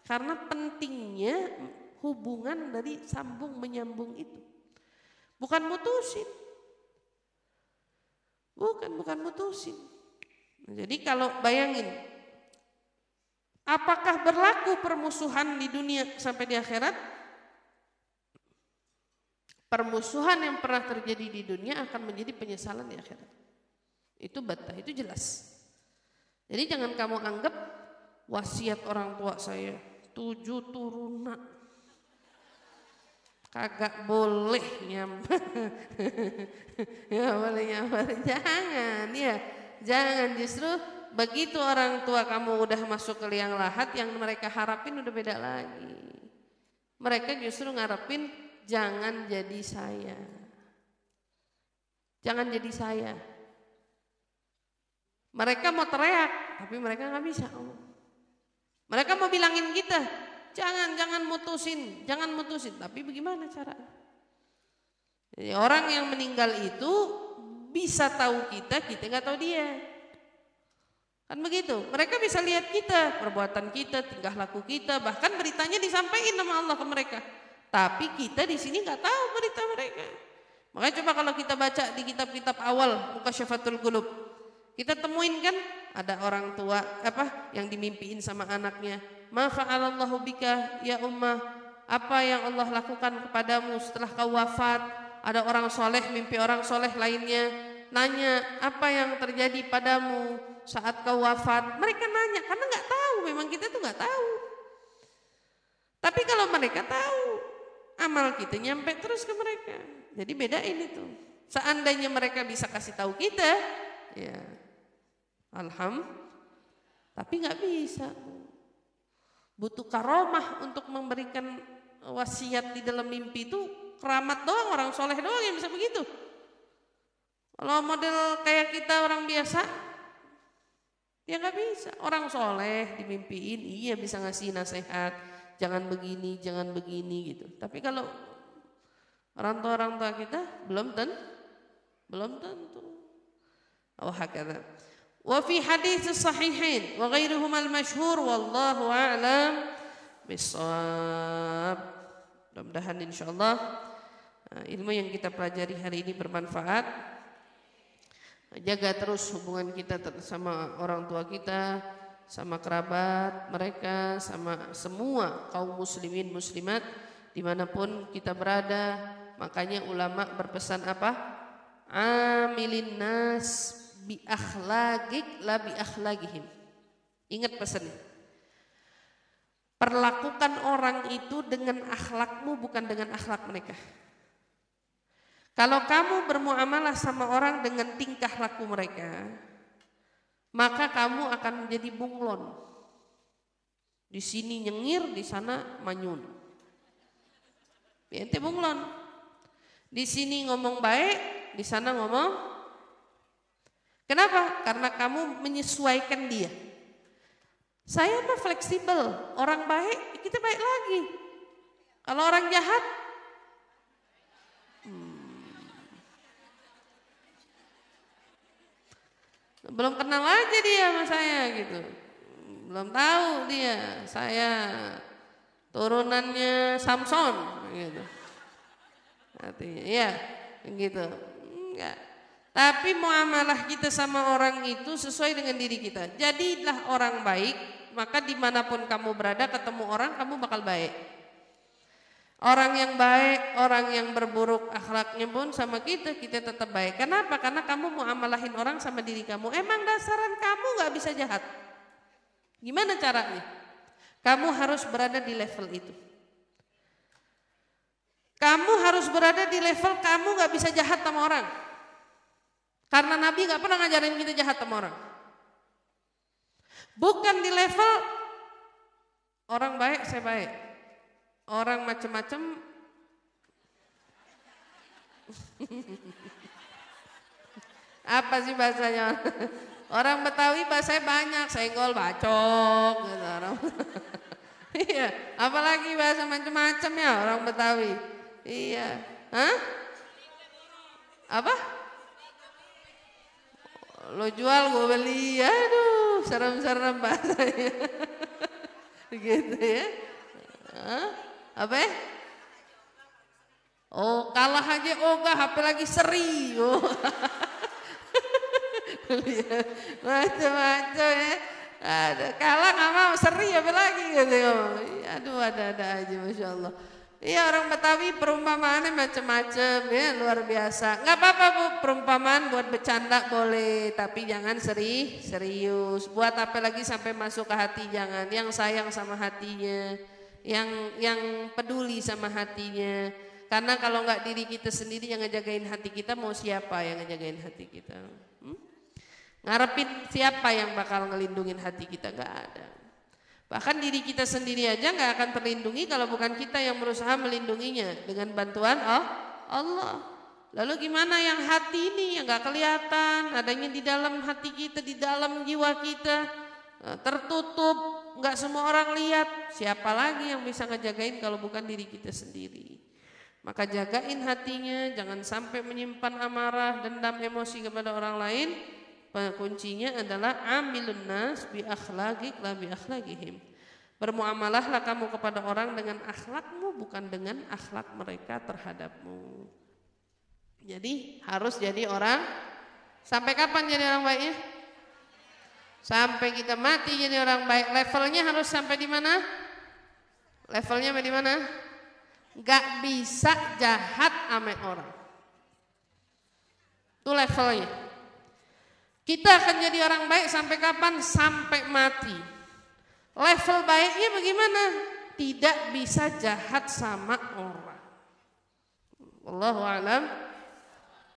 Karena pentingnya hubungan dari sambung menyambung itu. Bukan mutusin. Bukan mutusin. Jadi kalau bayangin, apakah berlaku permusuhan di dunia sampai di akhirat? Permusuhan yang pernah terjadi di dunia akan menjadi penyesalan di akhirat. Itu bata, itu jelas. Jadi jangan kamu anggap wasiat orang tua saya 7 turunan kagak boleh nyamper. Ya boleh nyamper, jangan ya. Jangan, justru begitu orang tua kamu udah masuk ke liang lahat yang mereka harapin udah beda lagi. Mereka justru ngarepin jangan jadi saya. Jangan jadi saya. Mereka mau teriak, tapi mereka nggak bisa. Mereka mau bilangin kita, jangan mutusin, jangan mutusin. Tapi bagaimana caranya? Jadi orang yang meninggal itu bisa tahu kita nggak tahu dia. Kan begitu. Mereka bisa lihat kita, perbuatan kita, tingkah laku kita, bahkan beritanya disampaikan sama Allah ke mereka. Tapi kita di sini nggak tahu berita mereka. Makanya coba kalau kita baca di kitab-kitab awal Mukasyfatul Qulub, kita temuin kan ada orang tua yang dimimpiin sama anaknya. Ma fa'alallahu bika ya ummah, apa yang Allah lakukan kepadamu setelah kau wafat? Ada orang soleh mimpi orang soleh lainnya nanya apa yang terjadi padamu saat kau wafat. Mereka nanya karena nggak tahu, memang kita tuh nggak tahu. Tapi kalau mereka tahu, amal kita nyampe terus ke mereka. Jadi bedain itu. Seandainya mereka bisa kasih tahu kita, ya alhamdulillah. Tapi nggak bisa. Butuh karomah untuk memberikan wasiat di dalam mimpi itu. Keramat doang, orang soleh doang yang bisa begitu. Kalau model kayak kita orang biasa, ya nggak bisa. Orang soleh dimimpiin, iya bisa ngasih nasihat. Jangan begini gitu. Tapi kalau orang tua kita belum tentu. Oh hakada. Wa fi hadits sahihain wa ghairuhuma al-masyhur wallahu a'lam bissawab. Mudah-mudahan insyaallah ilmu yang kita pelajari hari ini bermanfaat. Jaga terus hubungan kita sama orang tua kita, sama kerabat mereka, sama semua kaum muslimin muslimat dimanapun kita berada. Makanya ulama berpesan apa? amilin nas bi akhlaqik la bi akhlaqihim. Ingat pesannya. Perlakukan orang itu dengan akhlakmu bukan dengan akhlak mereka. Kalau kamu bermuamalah sama orang dengan tingkah laku mereka, maka kamu akan menjadi bunglon. Di sini nyengir, di sana manyun. Ente bunglon. Di sini ngomong baik, di sana ngomong. Kenapa? Karena kamu menyesuaikan dia. Saya mah fleksibel, orang baik kita baik lagi. Kalau orang jahat, belum kenal aja dia sama saya gitu. Belum tahu dia, saya turunannya Samson gitu. Artinya ya gitu. Enggak. Tapi muamalah kita sama orang itu sesuai dengan diri kita. Jadilah orang baik, maka dimanapun kamu berada ketemu orang kamu bakal baik. Orang yang baik, orang yang berburuk akhlaknya pun sama kita tetap baik. Kenapa? Karena kamu muamalahin orang sama diri kamu. Emang dasaran kamu gak bisa jahat. Gimana caranya? Kamu harus berada di level itu. Kamu harus berada di level kamu gak bisa jahat sama orang. Karena Nabi gak pernah ngajarin kita jahat sama orang. Bukan di level orang baik saya baik. Orang macam-macam apa sih bahasanya? Orang Betawi bahasanya banyak, senggol, bacok gitu orang. Iya, apalagi bahasa macam-macam ya orang Betawi. Iya. Hah? Apa? Lo jual gue beli. Aduh, serem-serem bahasanya. Gitu ya. Hah? Apa ya? Oh, kalah aja ogah, HP lagi seri. Oh. Macam-macam ya. Ada kalah nggak mau, seri apa lagi gitu. Aduh, ada-ada aja, masya Allah. Iya, orang Betawi perumpamaannya macam-macam ya, luar biasa. Nggak apa-apa Bu, perumpamaan buat bercanda boleh, tapi jangan serius. Buat apa lagi sampai masuk ke hati, jangan. Yang sayang sama hatinya, yang peduli sama hatinya. Karena kalau nggak diri kita sendiri yang ngejagain hati kita, mau siapa yang ngejagain hati kita? Ngarepin siapa yang bakal ngelindungin hati kita? Nggak ada. Bahkan diri kita sendiri aja nggak akan terlindungi kalau bukan kita yang berusaha melindunginya dengan bantuan Allah. Lalu gimana yang hati ini yang nggak kelihatan, adanya di dalam hati kita, di dalam jiwa kita, tertutup. Nggak semua orang lihat, siapa lagi yang bisa ngejagain kalau bukan diri kita sendiri. Maka jagain hatinya, jangan sampai menyimpan amarah, dendam, emosi kepada orang lain. Kuncinya adalah amilun nas bi akhlaqik la bi akhlaqihim. Bermuamalahlah kamu kepada orang dengan akhlakmu bukan dengan akhlak mereka terhadapmu. Jadi harus jadi orang, sampai kapan jadi orang baiknya? Sampai kita mati jadi orang baik. Levelnya harus sampai di mana? Levelnya sampai di mana? Gak bisa jahat sama orang. Itu levelnya. Kita akan jadi orang baik sampai kapan? Sampai mati. Level baiknya bagaimana? Tidak bisa jahat sama orang. Wallahu a'lam.